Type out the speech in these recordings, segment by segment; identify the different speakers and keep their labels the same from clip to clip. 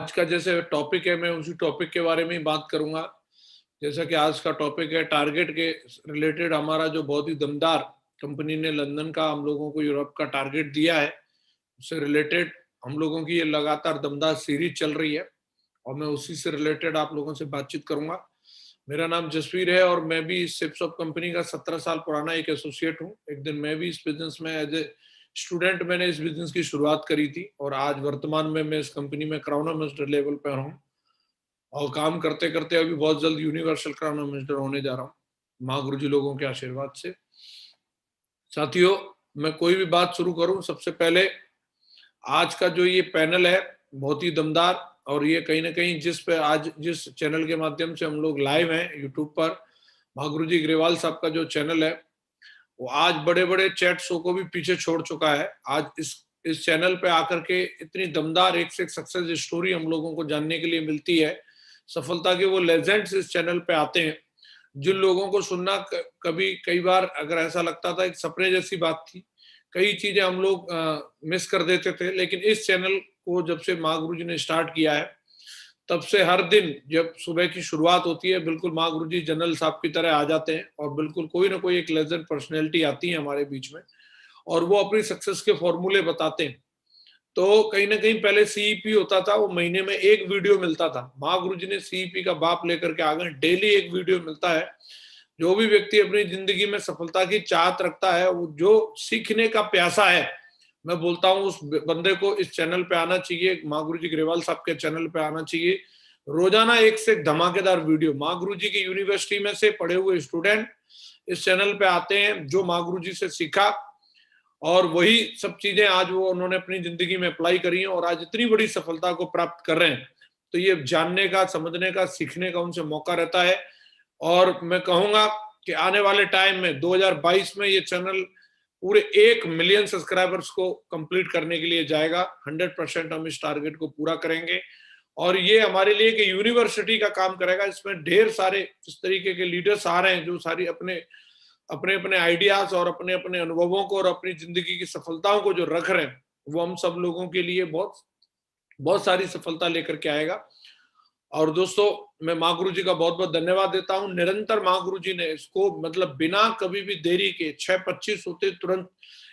Speaker 1: आज का जैसे टॉपिक है, मैं उसी टॉपिक के बारे में ही बात करूंगा। जैसा कि आज का टॉपिक है टारगेट के रिलेटेड, हमारा जो बहुत ही दमदार कंपनी ने लंदन का हम लोगों को यूरोप का टारगेट दिया है, उससे रिलेटेड हम लोगों की ये लगातार दमदार सीरीज चल रही है और मैं उसी से रिलेटेड आप लोगों से बातचीत करूंगा। मेरा नाम जसवीर है और मैं भी सिप्सॉफ्ट कंपनी का 17 साल पुराना एक एसोसिएट हूँ। एक दिन मैं भी इस बिजनेस में एज ए स्टूडेंट मैंने इस बिजनेस की शुरुआत करी थी और आज वर्तमान में मैं इस कंपनी में क्राउन एम्बेसडर लेवल पर हूँ और काम करते करते अभी बहुत जल्द यूनिवर्सल क्राउन एम्बेसडर होने जा रहा हूँ, माँ गुरु जी लोगों के आशीर्वाद से। साथियों, मैं कोई भी बात शुरू करूं, सबसे पहले आज का जो ये पैनल है बहुत ही दमदार, और ये कहीं ना कहीं जिस चैनल के माध्यम से हम लोग लाइव हैं यूट्यूब पर, माँ गुरु जी ग्रेवाल साहब का जो चैनल है वो आज बड़े बड़े चैट शो को भी पीछे छोड़ चुका है। आज इस चैनल पे आकर के इतनी दमदार एक से एक सक्सेस स्टोरी हम लोगों को जानने के लिए मिलती है। सफलता के वो लेजेंड्स इस चैनल पे आते हैं जिन लोगों को सुनना कभी कई बार अगर ऐसा लगता था एक सपने जैसी बात थी, कई चीजें हम लोग मिस कर देते थे। लेकिन इस चैनल को जब से माँ गुरु जी ने स्टार्ट किया है तब से हर दिन जब सुबह की शुरुआत होती है बिल्कुल माँ गुरु जी जनरल साहब की तरह आ जाते हैं और बिल्कुल कोई ना कोई एक लेजेंड पर्सनैलिटी आती है हमारे बीच में और वो अपनी सक्सेस के फॉर्मूले बताते हैं। तो कहीं ना कहीं पहले सीईपी होता था, वो महीने में एक वीडियो मिलता था। माँ गुरु जी ने सीईपी का बाप लेकर के आ गए, डेली एक वीडियो मिलता है। जो भी व्यक्ति अपनी जिंदगी में सफलता की चाहत रखता है, वो जो सीखने का प्यासा है, मैं बोलता हूँ उस बंदे को इस चैनल पे आना चाहिए, माँ गुरु जी ग्रेवाल साहब के चैनल पे आना चाहिए। रोजाना एक से एक धमाकेदार वीडियो, माँ गुरु जी की यूनिवर्सिटी में से पढ़े हुए स्टूडेंट इस चैनल पे आते हैं, जो माँ गुरु जी से सीखा और वही सब चीजें आज वो उन्होंने अपनी जिंदगी में अप्लाई करी हैं और आज इतनी बड़ी सफलता को प्राप्त कर रहे हैं। तो ये जानने का, समझने का, सीखने का उनसे मौका रहता है। और मैं कहूंगा कि आने वाले टाइम में 2022 में ये चैनल पूरे 1 मिलियन सब्सक्राइबर्स को कंप्लीट करने के लिए जाएगा। 100% हम इस टारगेट को पूरा करेंगे और ये हमारे लिए एक यूनिवर्सिटी का काम करेगा। इसमें ढेर सारे इस तरीके के लीडर्स आ रहे हैं जो सारी अपने अपने अपने आइडियाज और अपने अपने अनुभवों को और अपनी जिंदगी की सफलताओं को जो रख रहे हैं, वो हम सब लोगों के लिए बहुत बहुत सारी सफलता लेकर के आएगा। और दोस्तों, मैं माँ गुरु जी का बहुत बहुत धन्यवाद देता हूँ। निरंतर माँ गुरु जी ने इसको मतलब बिना कभी भी देरी के 6:25 होते तुरंत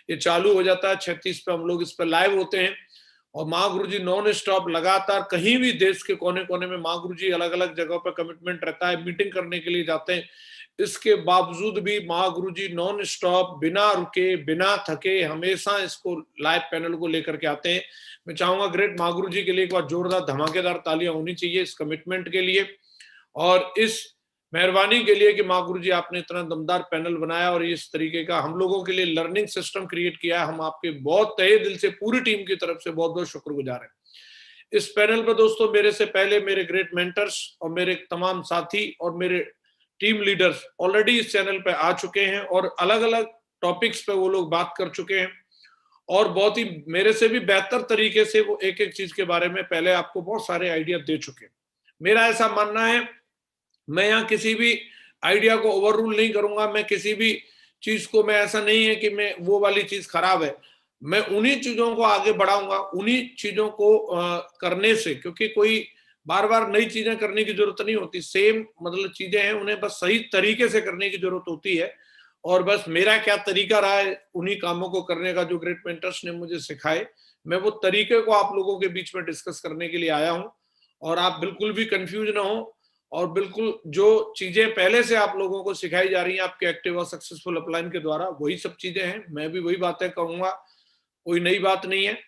Speaker 1: ये चालू हो जाता है, 6:30 पे हम लोग इस पर लाइव होते हैं और माँ गुरु जी नॉन स्टॉप लगातार कहीं भी देश के कोने कोने में माँ गुरु जी अलग अलग जगहों पर कमिटमेंट रहता है, मीटिंग करने के लिए जाते हैं। इसके बावजूद भी माँ गुरु जी नॉन स्टॉप बिना रुके बिना थके हमेशा इसको लाइव पैनल को लेकर के आते हैं। मैं चाहूंगा ग्रेट माँ गुरु जी के लिए एक बार जोरदार धमाकेदार तालियां होनी चाहिए इस कमिटमेंट के लिए और इस मेहरबानी के लिए कि माँ गुरु जी आपने इतना दमदार पैनल बनाया और इस तरीके का हम लोगों के लिए लर्निंग सिस्टम क्रिएट किया। हम आपके बहुत तहे दिल से पूरी टीम की तरफ से बहुत बहुत शुक्रगुजार हैं। इस पैनल पर दोस्तों मेरे से पहले मेरे ग्रेट मेंटर्स और मेरे तमाम साथी और मेरे टीम लीडर्स ऑलरेडी इस चैनल पे आ चुके हैं और अलग अलग टॉपिक्स पे वो लोग बात कर चुके हैं और बहुत ही मेरे से भी बेहतर तरीके से वो एक एक चीज के बारे में पहले आपको बहुत सारे आइडिया दे चुके हैं। मेरा ऐसा मानना है, मैं यहाँ किसी भी आइडिया को ओवर रूल नहीं करूंगा। मैं किसी भी चीज को, मैं ऐसा नहीं है कि मैं वो वाली चीज खराब है, मैं उन्हीं चीजों को आगे बढ़ाऊंगा, उन्हीं चीजों को करने से, क्योंकि कोई बार बार नई चीजें करने की जरूरत नहीं होती। सेम मतलब चीजें हैं, उन्हें बस सही तरीके से करने की जरूरत होती है और बस मेरा क्या तरीका रहा है उन्हीं कामों को करने का जो ग्रेट मेंटर्स ने मुझे सिखाए, मैं वो तरीके को आप लोगों के बीच में डिस्कस करने के लिए आया हूं। और आप बिल्कुल भी कंफ्यूज ना हो और बिल्कुल जो चीजें पहले से आप लोगों को सिखाई जा रही हैं आपके एक्टिव और सक्सेसफुल अपलाइन के द्वारा, वही सब चीजें हैं, मैं भी वही बातें कहूंगा, कोई नई बात नहीं है।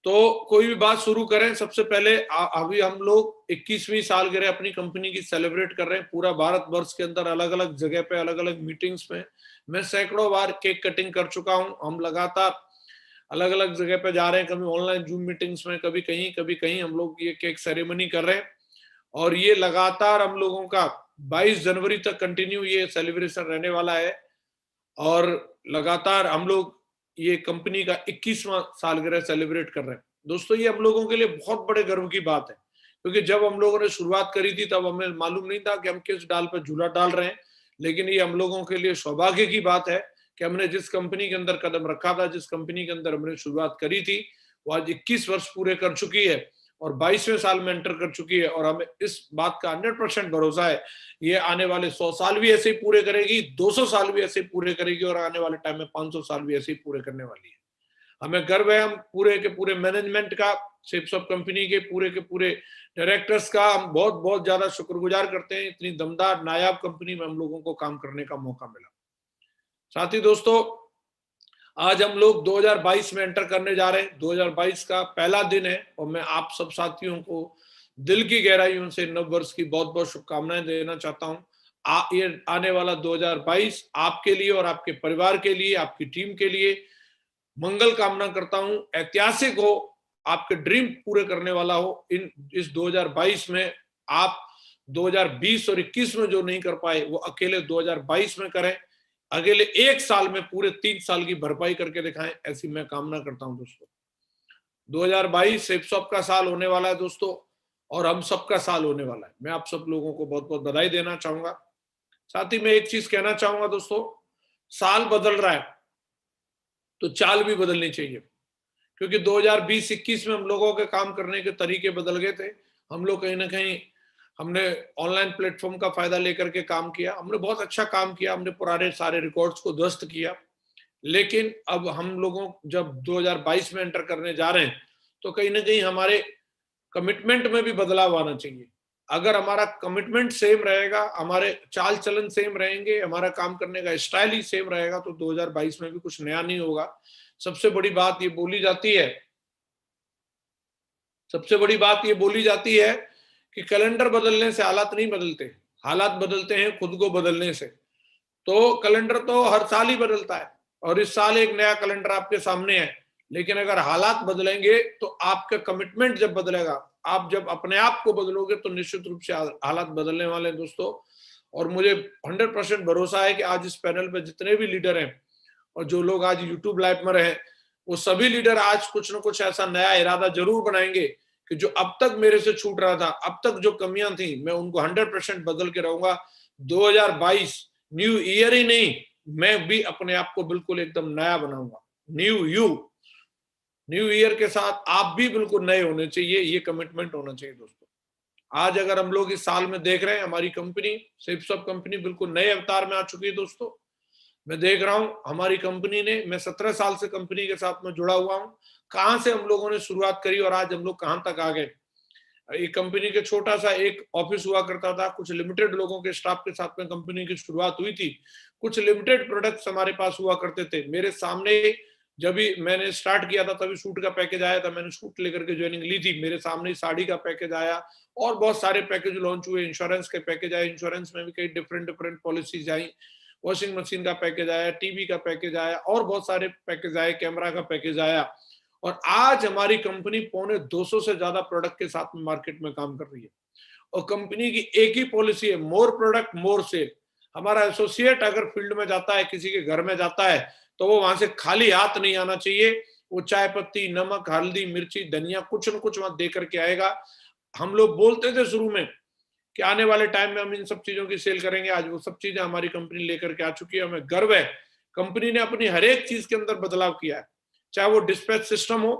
Speaker 1: तो कोई भी बात शुरू करें, सबसे पहले अभी हम लोग 21वीं सालगिरह अपनी कंपनी की सेलिब्रेट कर रहे हैं। पूरा भारत वर्ष के अंदर अलग अलग जगह पे अलग अलग मीटिंग्स में मैं सैकड़ों बार केक कटिंग कर चुका हूं। हम लगातार अलग अलग जगह पे जा रहे हैं, कभी ऑनलाइन जूम मीटिंग्स में, कभी कहीं हम लोग ये केक सेरेमनी कर रहे हैं और ये लगातार हम लोगों का 22 जनवरी तक कंटिन्यू ये सेलिब्रेशन रहने वाला है और लगातार हम लोग ये कंपनी का 21वां सालगिरह सेलिब्रेट कर रहे हैं। दोस्तों, ये हम लोगों के लिए बहुत बड़े गर्व की बात है, क्योंकि जब हम लोगों ने शुरुआत करी थी तब हमें मालूम नहीं था कि हम किस डाल पर झूला डाल रहे हैं। लेकिन ये हम लोगों के लिए सौभाग्य की बात है कि हमने जिस कंपनी के अंदर कदम रखा था, जिस कंपनी के अंदर हमने शुरुआत करी थी, वो आज 21 वर्ष पूरे कर चुकी है और 22वें साल में एंटर कर चुकी है, और हमें इस बात का 100% भरोसा है ये आने वाले 100 साल भी ऐसे ही पूरे करेगी, 200 साल भी ऐसे ही पूरे करेगी, और आने वाले टाइम में 500 साल भी ऐसे ही पूरे करने वाली है। हमें गर्व है, हम पूरे के पूरे मैनेजमेंट का, शिपसॉफ्ट कंपनी के पूरे डायरेक्टर्स का हम बहुत बहुत ज्यादा शुक्रगुजार करते हैं। इतनी दमदार नायाब कंपनी में हम लोगों को काम करने का मौका मिला। साथी दोस्तों, आज हम लोग 2022 में एंटर करने जा रहे हैं। 2022 का पहला दिन है, और मैं आप सब साथियों को दिल की गहराइयों से नव वर्ष की बहुत बहुत शुभकामनाएं देना चाहता हूं। ये आने वाला 2022 आपके लिए और आपके परिवार के लिए, आपकी टीम के लिए मंगल कामना करता हूं, ऐतिहासिक हो, आपके ड्रीम पूरे करने वाला हो। इस 2022 में आप 2020 और 21 में जो नहीं कर पाए वो अकेले 2022 में करें, अगले एक साल में पूरे 3 साल की भरपाई करके दिखाएं, ऐसी मैं कामना करता हूं दोस्तों। 2022 शिपसॉफ्ट का साल होने वाला है दोस्तों, और हम सबका साल होने वाला है। मैं आप सब लोगों को बहुत बहुत बधाई देना चाहूंगा। साथ ही मैं एक चीज कहना चाहूंगा दोस्तों, साल बदल रहा है तो चाल भी बदलनी चाहिए, क्योंकि 2020-21 में हम लोगों के काम करने के तरीके बदल गए थे। हम लोग कहीं ना कहीं हमने ऑनलाइन प्लेटफॉर्म का फायदा लेकर के काम किया, हमने बहुत अच्छा काम किया, हमने पुराने सारे रिकॉर्ड्स को ध्वस्त किया। लेकिन अब हम लोगों जब 2022 में एंटर करने जा रहे हैं तो कहीं ना कहीं हमारे कमिटमेंट में भी बदलाव आना चाहिए। अगर हमारा कमिटमेंट सेम रहेगा, हमारे चाल चलन सेम रहेंगे, हमारा काम करने का स्टाइल ही सेम रहेगा, तो 2022 में भी कुछ नया नहीं होगा। सबसे बड़ी बात ये बोली जाती है, कि कैलेंडर बदलने से हालात नहीं बदलते, हालात बदलते हैं खुद को बदलने से। तो कैलेंडर तो हर साल ही बदलता है, और इस साल एक नया कैलेंडर आपके सामने है, लेकिन अगर हालात बदलेंगे तो आपका कमिटमेंट जब बदलेगा, आप जब अपने आप को बदलोगे तो निश्चित रूप से हालात बदलने वाले हैं दोस्तों। और मुझे 100% भरोसा है कि आज इस पैनल पे जितने भी लीडर हैं और जो लोग आज यूट्यूब लाइव में रहे, वो सभी लीडर आज कुछ न कुछ ऐसा नया इरादा जरूर बनाएंगे कि जो अब तक मेरे से छूट रहा था, अब तक जो कमियां थी, मैं उनको 100% बदल के रहूंगा। 2022 न्यू ईयर ही नहीं, मैं भी अपने आप को बिल्कुल एकदम नया बनाऊंगा। न्यू ईयर के साथ आप भी बिल्कुल नए होने चाहिए, ये कमिटमेंट होना चाहिए दोस्तों। आज अगर हम लोग इस साल में देख रहे हैं, हमारी कंपनी शिपसॉफ्ट कंपनी बिल्कुल नए अवतार में आ चुकी है दोस्तों। मैं देख रहा हूं हमारी कंपनी ने, मैं 17 साल से कंपनी के साथ में जुड़ा हुआ हूं, कहां से हम लोगों ने शुरुआत करी और आज हम लोग कहां तक आ गए। एक कंपनी के छोटा सा एक ऑफिस हुआ करता था, कुछ लिमिटेड लोगों के स्टाफ के साथ में कंपनी की शुरुआत हुई थी, कुछ लिमिटेड प्रोडक्ट्स हमारे पास हुआ करते थे। मेरे सामने जब भी मैंने स्टार्ट किया था तभी सूट का पैकेज आया था, मैंने सूट लेकर के ज्वाइनिंग ली थी। मेरे सामने साड़ी का पैकेज आया और बहुत सारे पैकेज लॉन्च हुए, इंश्योरेंस के पैकेज आए, इंश्योरेंस में भी कई डिफरेंट पॉलिसीज आई, वॉशिंग मशीन का पैकेज आया, टीवी का पैकेज आया और बहुत सारे पैकेज आए, कैमरा का पैकेज आया। और आज हमारी कंपनी 250 से ज्यादा प्रोडक्ट के साथ में मार्केट में काम कर रही है, और कंपनी की एक ही पॉलिसी है, मोर प्रोडक्ट मोर सेल। हमारा एसोसिएट अगर फील्ड में जाता है, किसी के घर में जाता है, तो वो वहां से खाली हाथ नहीं आना चाहिए। वो चाय पत्ती, नमक, हल्दी, मिर्ची, धनिया कुछ न कुछ वहां दे करके आएगा। हम लोग बोलते थे शुरू में कि आने वाले टाइम में हम इन सब चीजों की सेल करेंगे, आज वो सब चीजें हमारी कंपनी लेकर के आ चुकी है। हमें गर्व है, कंपनी ने अपनी हर एक चीज के अंदर बदलाव किया है, चाहे वो डिस्पैच सिस्टम हो।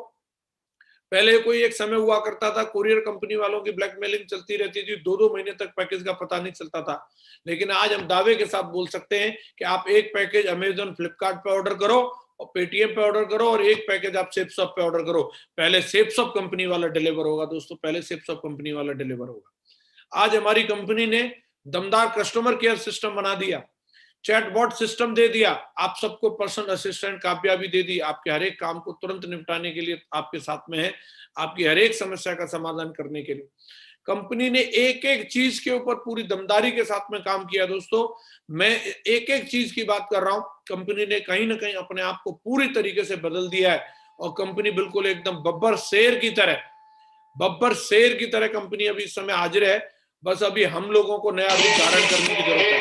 Speaker 1: पहले कोई एक समय हुआ करता था, कुरियर कंपनी वालों की ब्लैकमेलिंग चलती रहती थी, 2-2 महीने तक पैकेज का पता नहीं चलता था। लेकिन आज हम दावे के साथ बोल सकते हैं कि आप एक पैकेज अमेजन, फ्लिपकार्ट पे ऑर्डर करो और पेटीएम पे ऑर्डर करो, और एक पैकेज आप शिपसॉफ्ट पे ऑर्डर करो, पहले शिपसॉफ्ट कंपनी वाला डिलीवर होगा दोस्तों, पहले शिपसॉफ्ट कंपनी वाला डिलीवर होगा। आज हमारी कंपनी ने दमदार कस्टमर केयर सिस्टम बना दिया, चैटबॉट सिस्टम दे दिया, आप सबको पर्सनल असिस्टेंट काव्या भी दे दी, आपके हर एक काम को तुरंत निपटाने के लिए आपके साथ में है, आपकी हर एक समस्या का समाधान करने के लिए। कंपनी ने एक एक चीज के ऊपर पूरी दमदारी के साथ में काम किया दोस्तों। मैं एक एक चीज की बात कर रहा हूं, कंपनी ने कहीं ना कहीं अपने आप को पूरी तरीके से बदल दिया है, और कंपनी बिल्कुल एकदम बब्बर शेर की तरह कंपनी अभी इस समय हाजिर है। बस अभी हम लोगों को नया रूप धारण करने की जरूरत है।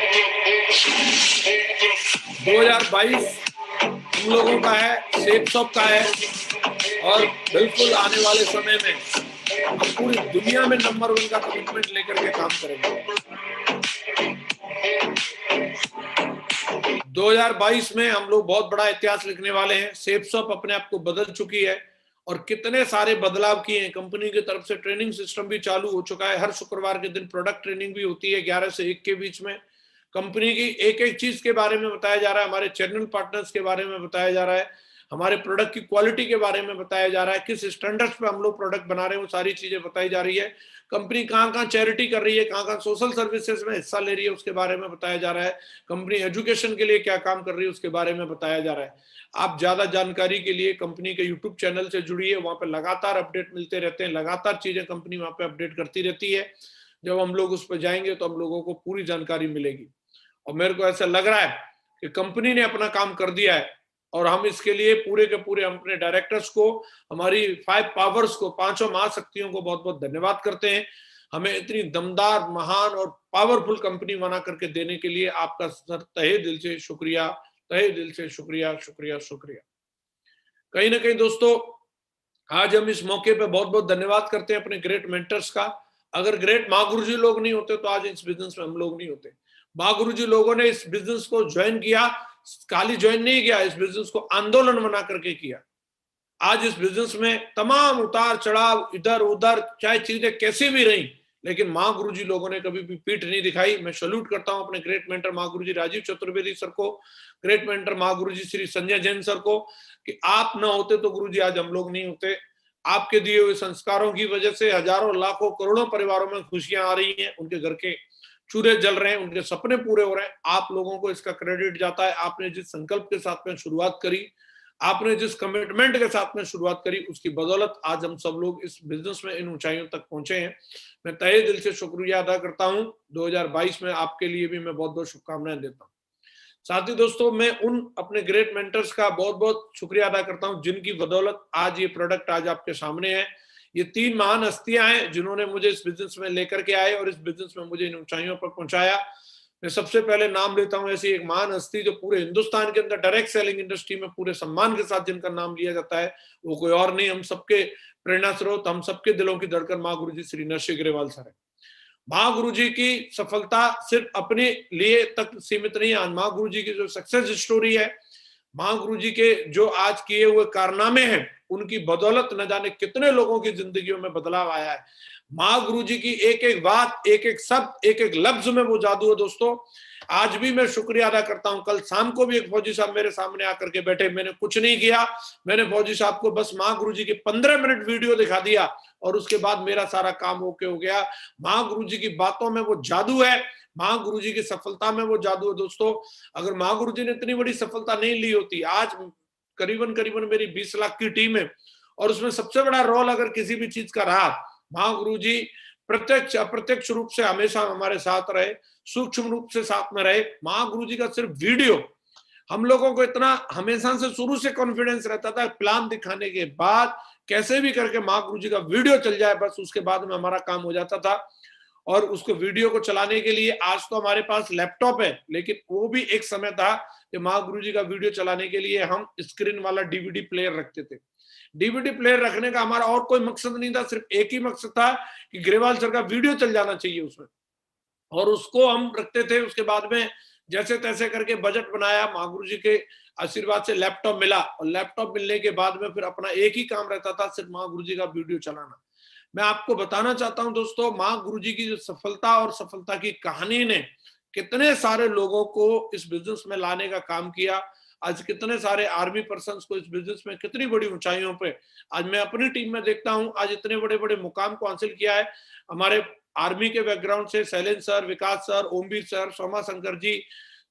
Speaker 1: 2022 हम लोगों का है, शिपसॉफ्ट का है, और बिल्कुल आने वाले समय में हम पूरी दुनिया में नंबर 1 का कमिटमेंट लेकर के काम करेंगे। 2022 में हम लोग बहुत बड़ा इतिहास लिखने वाले हैं। शिपसॉफ्ट अपने आप को बदल चुकी है, और कितने सारे बदलाव किए हैं। कंपनी की तरफ से ट्रेनिंग सिस्टम भी चालू हो चुका है, हर शुक्रवार के दिन प्रोडक्ट ट्रेनिंग भी होती है 11 से 1 के बीच में। कंपनी की एक एक चीज के बारे में बताया जा रहा है, हमारे चैनल पार्टनर्स के बारे में बताया जा रहा है, हमारे प्रोडक्ट की क्वालिटी के बारे में बताया जा रहा है, किस स्टैंडर्ड्स पे हम लोग प्रोडक्ट बना रहे हैं, वो सारी चीजें बताई जा रही है। कंपनी कहाँ कहाँ चैरिटी कर रही है, कहाँ कहाँ सोशल सर्विसेज में हिस्सा ले रही है, उसके बारे में बताया जा रहा है। कंपनी एजुकेशन के लिए क्या काम कर रही है, उसके बारे में बताया जा रहा है। आप ज्यादा जानकारी के लिए कंपनी के यूट्यूब चैनल से जुड़िए, वहां पे लगातार अपडेट मिलते रहते हैं, लगातार चीजें कंपनी वहां पे अपडेट करती रहती है। जब हम लोग उस पर जाएंगे तो हम लोगों को पूरी जानकारी मिलेगी। और मेरे को ऐसा लग रहा है कि कंपनी ने अपना काम कर दिया है, और हम इसके लिए पूरे के पूरे अपने डायरेक्टर्स को, हमारी 5 पावर्स को, 5 महाशक्तियों को बहुत बहुत धन्यवाद करते हैं। हमें इतनी दमदार, महान और पावरफुल कंपनी बना करके देने के लिए आपका सर तहे दिल से शुक्रिया, तहे दिल से शुक्रिया, शुक्रिया, शुक्रिया। कहीं ना कहीं दोस्तों, आज हम इस मौके पे बहुत बहुत धन्यवाद करते हैं अपने ग्रेट मेंटर्स का। अगर ग्रेट महागुरुजी लोग नहीं होते तो आज इस बिजनेस में हम लोग नहीं होते। महागुरुजी लोगों ने इस बिजनेस को ज्वाइन किया, खाली ज्वाइन नहीं किया, इस बिजनेस को आंदोलन बना करके किया। आज इस बिजनेस में तमाम उतार चढ़ाव, इधर उधर, चाहे चीजें कैसी भी रही, लेकिन महागुरुजी लोगों ने कभी भी पीठ नहीं दिखाई। मैं सैल्यूट करता हूं अपने ग्रेट मेंटर महागुरुजी राजीव चतुर्वेदी सर को, ग्रेट मेंटर महागुरुजी श्री संजय जैन सर को, कि आप ना होते तो गुरुजी आज हम लोग नहीं होते। आपके दिए हुए संस्कारों की वजह से हजारों, लाखों, करोड़ों परिवारों में खुशियां आ रही हैं, उनके घर के चूल्हे जल रहे हैं, उनके सपने पूरे हो रहे हैं। आप लोगों को इसका क्रेडिट जाता है। आपने जिस संकल्प के साथ में शुरुआत करी, आपने जिस कमिटमेंट के साथ में शुरुआत करी, उसकी बदौलत आज हम सब लोग इस बिजनेस में इन ऊंचाइयों तक पहुंचे हैं। मैं तहे दिल से शुक्रिया अदा करता हूं। 2022 में आपके लिए भी मैं बहुत बहुत शुभकामनाएं देता हूं। साथ ही दोस्तों, मैं उन अपने ग्रेट मेंटर्स का बहुत बहुत शुक्रिया अदा करता हूं जिनकी बदौलत आज ये प्रोडक्ट आज आपके सामने है। ये 3 महान हस्तियां हैं जिन्होंने मुझे इस बिजनेस में लेकर के आए और इस बिजनेस में मुझे इन ऊंचाइयों पर पहुंचाया। मैं सबसे पहले नाम लेता हूं ऐसी एक महान हस्ती जो पूरे हिंदुस्तान के अंदर डायरेक्ट सेलिंग इंडस्ट्री में पूरे सम्मान के साथ जिनका नाम लिया जाता है, वो कोई और नहीं, हम सबके प्रेरणा स्रोत, हम सबके दिलों की धड़कन माँ गुरुजी श्री नरसिंह ग्रेवाल सर है। माँ गुरुजी की सफलता सिर्फ अपने लिए तक सीमित नहीं है। माँ गुरुजी की जो सक्सेस स्टोरी है, माँ गुरुजी के जो आज किए हुए कारनामे हैं, उनकी बदौलत न जाने कितने लोगों की जिंदगियों में बदलाव आया है। माँ गुरुजी की एक एक बात, एक एक शब्द, एक एक लफ्ज में वो जादू है दोस्तों। आज भी मैं शुक्रिया अदा करता हूं। कल शाम को भी एक फौजी साहब मेरे सामने आकर के बैठे, मैंने कुछ नहीं किया, मैंने फौजी साहब को बस माँ गुरुजी की 15 मिनट वीडियो दिखा दिया और उसके बाद मेरा सारा काम ओके हो गया। माँ गुरुजी की बातों में वो जादू है, माँ गुरुजी की सफलता में वो जादू है दोस्तों। अगर माँ गुरुजी ने इतनी बड़ी सफलता नहीं ली होती, आज करीबन करीबन मेरी 20 लाख की टीम है और उसमें सबसे बड़ा रोल अगर किसी भी चीज का रहा, माँ गुरुजी प्रत्यक्ष अप्रत्यक्ष रूप से हमेशा हमारे साथ रहे, सूक्ष्म रूप से साथ में रहे। माँ गुरुजी का सिर्फ वीडियो, हम लोगों को इतना हमेशा से शुरू से कॉन्फिडेंस रहता था, प्लान दिखाने के बाद कैसे भी करके माँ गुरुजी का वीडियो चल जाए, बस उसके बाद में हमारा काम हो जाता था। और उसको वीडियो को चलाने के लिए आज तो हमारे पास लैपटॉप है, लेकिन वो भी एक समय था कि माँ गुरुजी का वीडियो चलाने के लिए हम स्क्रीन वाला डीवीडी प्लेयर रखते थे। डीवीडी प्लेयर रखने का हमारा और कोई मकसद नहीं था, सिर्फ एक ही मकसद था कि ग्रेवाल सर का वीडियो चल जाना चाहिए उसमें, और उसको हम रखते थे। उसके बाद में जैसे तैसे करके बजट बनाया, माँ गुरुजी के आशीर्वाद से लैपटॉप मिला, और लैपटॉप मिलने के बाद में फिर अपना एक ही काम रहता था, सिर्फ माँ गुरुजी का वीडियो चलाना। मैं आपको बताना चाहता हूं दोस्तों, माँ गुरुजी की जो सफलता और सफलता की कहानी ने कितने सारे लोगों को इस बिजनेस में लाने का काम किया। आज कितने सारे आर्मी पर्सन्स को इस बिजनेस में कितनी बड़ी ऊंचाइयों पे आज मैं अपनी टीम में देखता हूं, आज इतने बड़े बड़े मुकाम को हासिल किया है। हमारे आर्मी के बैकग्राउंड से शैलेंद्र सर, विकास सर, ओमवीर सर, सोमा शंकर जी,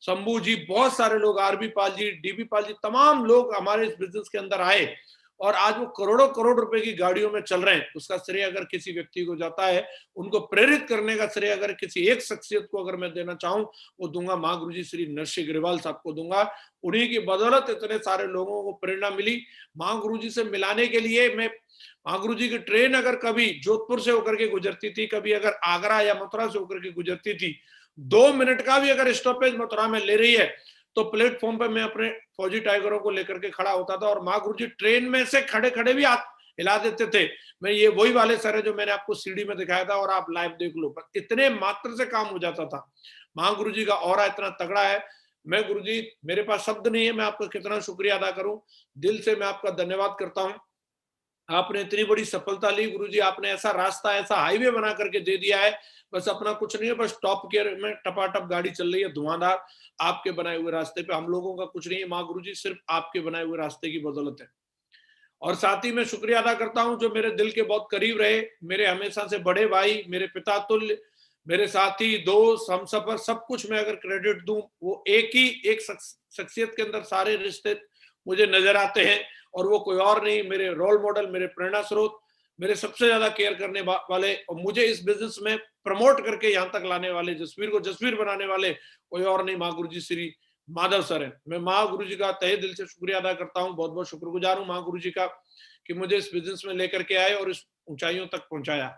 Speaker 1: शंभू जी, बहुत सारे लोग, आरबी पाल जी, डीबी पाल जी, तमाम लोग हमारे इस बिजनेस के अंदर आए और आज वो करोड़ों करोड़ रुपए की गाड़ियों में चल रहे हैं। उसका श्रेय अगर किसी व्यक्ति को जाता है, उनको प्रेरित करने का श्रेय अगर किसी एक शख्सियत को अगर मैं देना चाहूं, वो दूंगा माँ गुरुजी श्री नरसिंह ग्रेवाल साहब को दूंगा। उन्हीं की बदौलत इतने सारे लोगों को प्रेरणा मिली। माँ गुरुजी से मिलाने के लिए मैं, माँ गुरुजी की ट्रेन अगर कभी जोधपुर से होकर के गुजरती थी, कभी अगर आगरा या मथुरा से होकर के गुजरती थी, 2 मिनट का भी अगर स्टॉपेज मथुरा में ले रही है तो प्लेटफॉर्म पे मैं अपने फौजी टाइगरों को लेकर के खड़ा होता था और माँ गुरुजी ट्रेन में से खड़े खड़े भी हाथ हिला देते थे। मैं ये वही वाले सर है जो मैंने आपको सीडी में दिखाया था और आप लाइव देख लो, इतने मात्र से काम हो जाता था। माँ गुरुजी का ऑरा इतना तगड़ा है। मैं गुरुजी, मेरे पास शब्द नहीं है, मैं आपका कितना शुक्रिया अदा करूं। दिल से मैं आपका धन्यवाद करता हूं। आपने इतनी बड़ी सफलता ली गुरुजी, आपने ऐसा रास्ता, ऐसा हाईवे बना करके दे दिया है, बस अपना कुछ नहीं है, बस टॉप गियर में टपाटप गाड़ी चल रही है धुआंधार, आपके बनाए हुए रास्ते पे। हम लोगों का कुछ नहीं है माँ गुरुजी, सिर्फ आपके बनाए हुए रास्ते की बदौलत है। और साथ ही मैं शुक्रिया अदा करता हूं जो मेरे दिल के बहुत करीब रहे, मेरे हमेशा से बड़े भाई, मेरे पिता तुल्य, मेरे साथी, दोस्त, हमसफर, सब कुछ मैं अगर क्रेडिट दूं, वो एक शख्सियत के अंदर सारे रिश्ते मुझे नजर आते हैं, और वो कोई और नहीं, मेरे रोल मॉडल, मेरे प्रेरणा स्रोत, मेरे सबसे ज्यादा केयर करने वाले, और मुझे इस बिजनेस में प्रमोट करके यहाँ तक लाने वाले, जसवीर को जसवीर बनाने वाले कोई और नहीं, माँ गुरुजी श्री माधव सर है। मैं माँ गुरुजी का तहे दिल से शुक्रिया अदा करता हूँ, बहुत बहुत शुक्रगुजार हूँ माँ गुरुजी का कि मुझे इस बिजनेस में लेकर के आए और इस ऊंचाइयों तक पहुंचाया।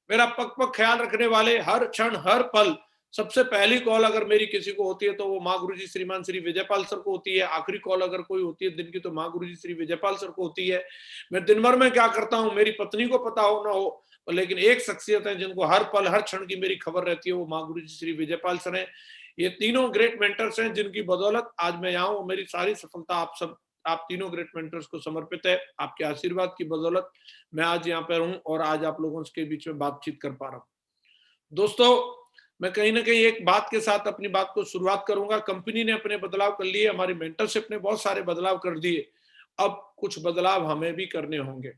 Speaker 1: मेरा पग पग ख्याल रखने वाले, हर क्षण हर पल, सबसे पहली कॉल अगर मेरी किसी को होती है तो वो माँ गुरुजी श्रीमान श्री विजयपाल सर को होती है। आखिरी कॉल अगर कोई होती है दिन की तो माँ गुरुजी श्री विजयपाल सर को होती है। मैं दिन भर में क्या करता हूँ मेरी पत्नी को पता हो ना हो, लेकिन एक शख्सियत है जिनको हर पल हर क्षण की मेरी खबर रहती है, वो माँ गुरुजी श्री विजयपाल सर है। ये तीनों ग्रेट मेंटर्स हैं जिनकी बदौलत आज मैं यहाँ हूँ। मेरी सारी सफलता आप तीनों ग्रेट मेंटर्स को समर्पित है। आपके आशीर्वाद की बदौलत मैं आज यहाँ पर हूँ और आज आप लोगों के बीच में बातचीत कर पा रहा हूँ। दोस्तों, मैं कहीं ना कहीं एक बात के साथ अपनी बात को शुरुआत करूंगा। कंपनी ने अपने बदलाव कर लिए, हमारी मेंटरशिप ने बहुत सारे बदलाव कर दिए, अब कुछ बदलाव हमें भी करने होंगे।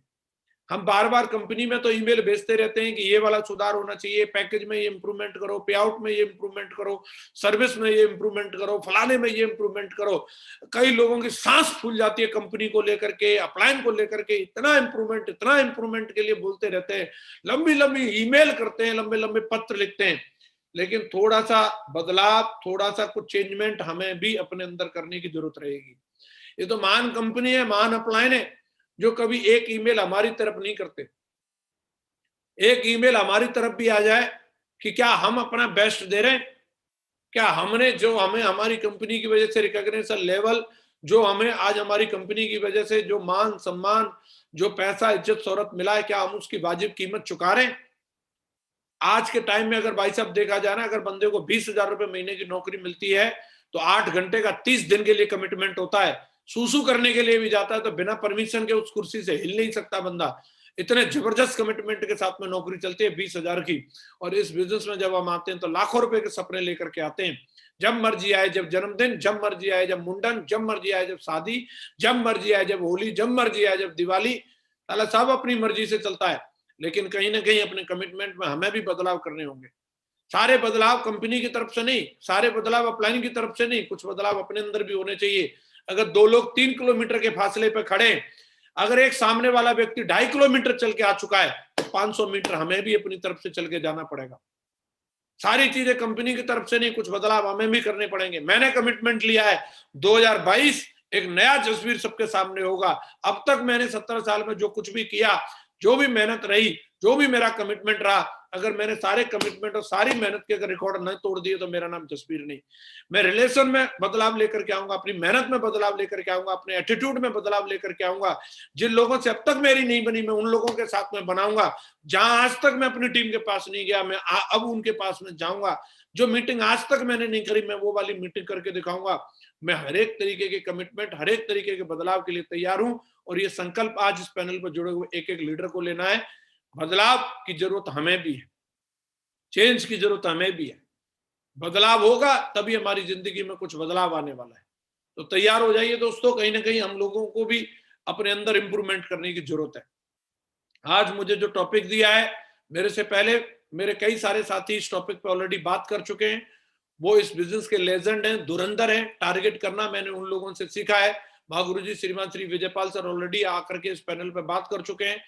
Speaker 1: हम बार बार कंपनी में तो ईमेल भेजते रहते हैं कि ये वाला सुधार होना चाहिए, पैकेज में ये इंप्रूवमेंट करो, पे आउट में ये इंप्रूवमेंट करो, सर्विस में ये इंप्रूवमेंट करो, फलाने में ये इंप्रूवमेंट करो। कई लोगों की सांस फूल जाती है कंपनी को लेकर के, अपलाइन को लेकर के, इतना इंप्रूवमेंट के लिए बोलते रहते हैं, लंबी लंबी ईमेल करते हैं, लंबे लंबे पत्र लिखते हैं, लेकिन थोड़ा सा बदलाव, थोड़ा सा कुछ चेंजमेंट हमें भी अपने अंदर करने की जरूरत रहेगी। ये तो महान कंपनी है, महान अपलाइन है, जो कभी एक ईमेल हमारी तरफ नहीं करते। एक ईमेल हमारी तरफ भी आ जाए कि क्या हम अपना बेस्ट दे रहे हैं, क्या हमने जो हमें हमारी कंपनी की वजह से रिकॉग्निशन लेवल, जो हमें आज हमारी कंपनी की वजह से जो मान सम्मान, जो पैसा, इज्जत, शोहरत मिला है, क्या हम उसकी वाजिब कीमत चुका रहे हैं? आज के टाइम में अगर भाई साहब देखा जाए ना, अगर बंदे को 20,000 रुपए महीने की नौकरी मिलती है तो 8 घंटे का 30 दिन के लिए कमिटमेंट होता है। सूसू करने के लिए भी जाता है तो बिना परमिशन के उस कुर्सी से हिल नहीं सकता बंदा। इतने जबरदस्त कमिटमेंट के साथ में नौकरी चलती है 20,000 की। और इस बिजनेस में जब हम आते हैं तो लाखों रुपए के सपने लेकर के आते हैं। जब मर्जी आए, जब जन्मदिन, जब मर्जी आए, जब मुंडन, जब मर्जी आए, जब शादी, जब मर्जी आए, जब होली, जब मर्जी आए, जब दिवाली, साला सब अपनी मर्जी से चलता है। लेकिन कहीं ना कहीं अपने कमिटमेंट में हमें भी बदलाव करने होंगे। सारे बदलाव कंपनी की तरफ से नहीं, सारे बदलाव अपलाइन की तरफ से नहीं, कुछ बदलाव अपने अंदर भी होने चाहिए। अगर दो लोग 3 किलोमीटर के फासले पर खड़े, अगर एक सामने वाला व्यक्ति 2.5 किलोमीटर चल के आ चुका है तो 500 मीटर हमें भी अपनी तरफ से चल के जाना पड़ेगा। सारी चीजें कंपनी की तरफ से नहीं, कुछ बदलाव हमें भी करने पड़ेंगे। मैंने कमिटमेंट लिया है 2022 एक नया तस्वीर सबके सामने होगा। अब तक मैंने 17 साल में जो कुछ भी किया, जो भी मेहनत रही, जो भी मेरा कमिटमेंट रहा, अगर मैंने सारे कमिटमेंट और सारी मेहनत के अगर रिकॉर्ड नहीं तोड़ दिए तो मेरा नाम जसवीर नहीं। मैं रिलेशन में बदलाव लेकर के आऊंगा, अपनी मेहनत में बदलाव लेकर के आऊंगा, अपने एटीट्यूड में बदलाव लेकर के आऊंगा। जिन लोगों से अब तक मेरी नहीं बनी, मैं उन लोगों के साथ में बनाऊंगा। जहां आज तक मैं अपनी टीम के पास नहीं गया, मैं अब उनके पास में जाऊंगा। जो मीटिंग आज तक मैंने नहीं करी, मैं वो वाली मीटिंग करके दिखाऊंगा। मैं हर एक तरीके के कमिटमेंट, हर एक तरीके के बदलाव के लिए तैयार हूं। और ये संकल्प आज इस पैनल पर जुड़े हुए एक एक लीडर को लेना है। बदलाव की जरूरत हमें भी है, चेंज की जरूरत हमें भी है। बदलाव होगा तभी हमारी जिंदगी में कुछ बदलाव आने वाला है। तो तैयार हो जाइए दोस्तों, कहीं ना कहीं हम लोगों को भी अपने अंदर इंप्रूवमेंट करने की जरूरत है। आज मुझे जो टॉपिक दिया है, मेरे से पहले मेरे कई सारे साथी इस टॉपिक पे ऑलरेडी बात कर चुके हैं। वो इस बिजनेस के लेजेंड हैं, धुरंधर हैं। टारगेट करना मैंने उन लोगों से सीखा है। महागुरु श्रीमान श्री विजयपाल सर ऑलरेडी आकर के इस पैनल पे बात कर चुके हैं।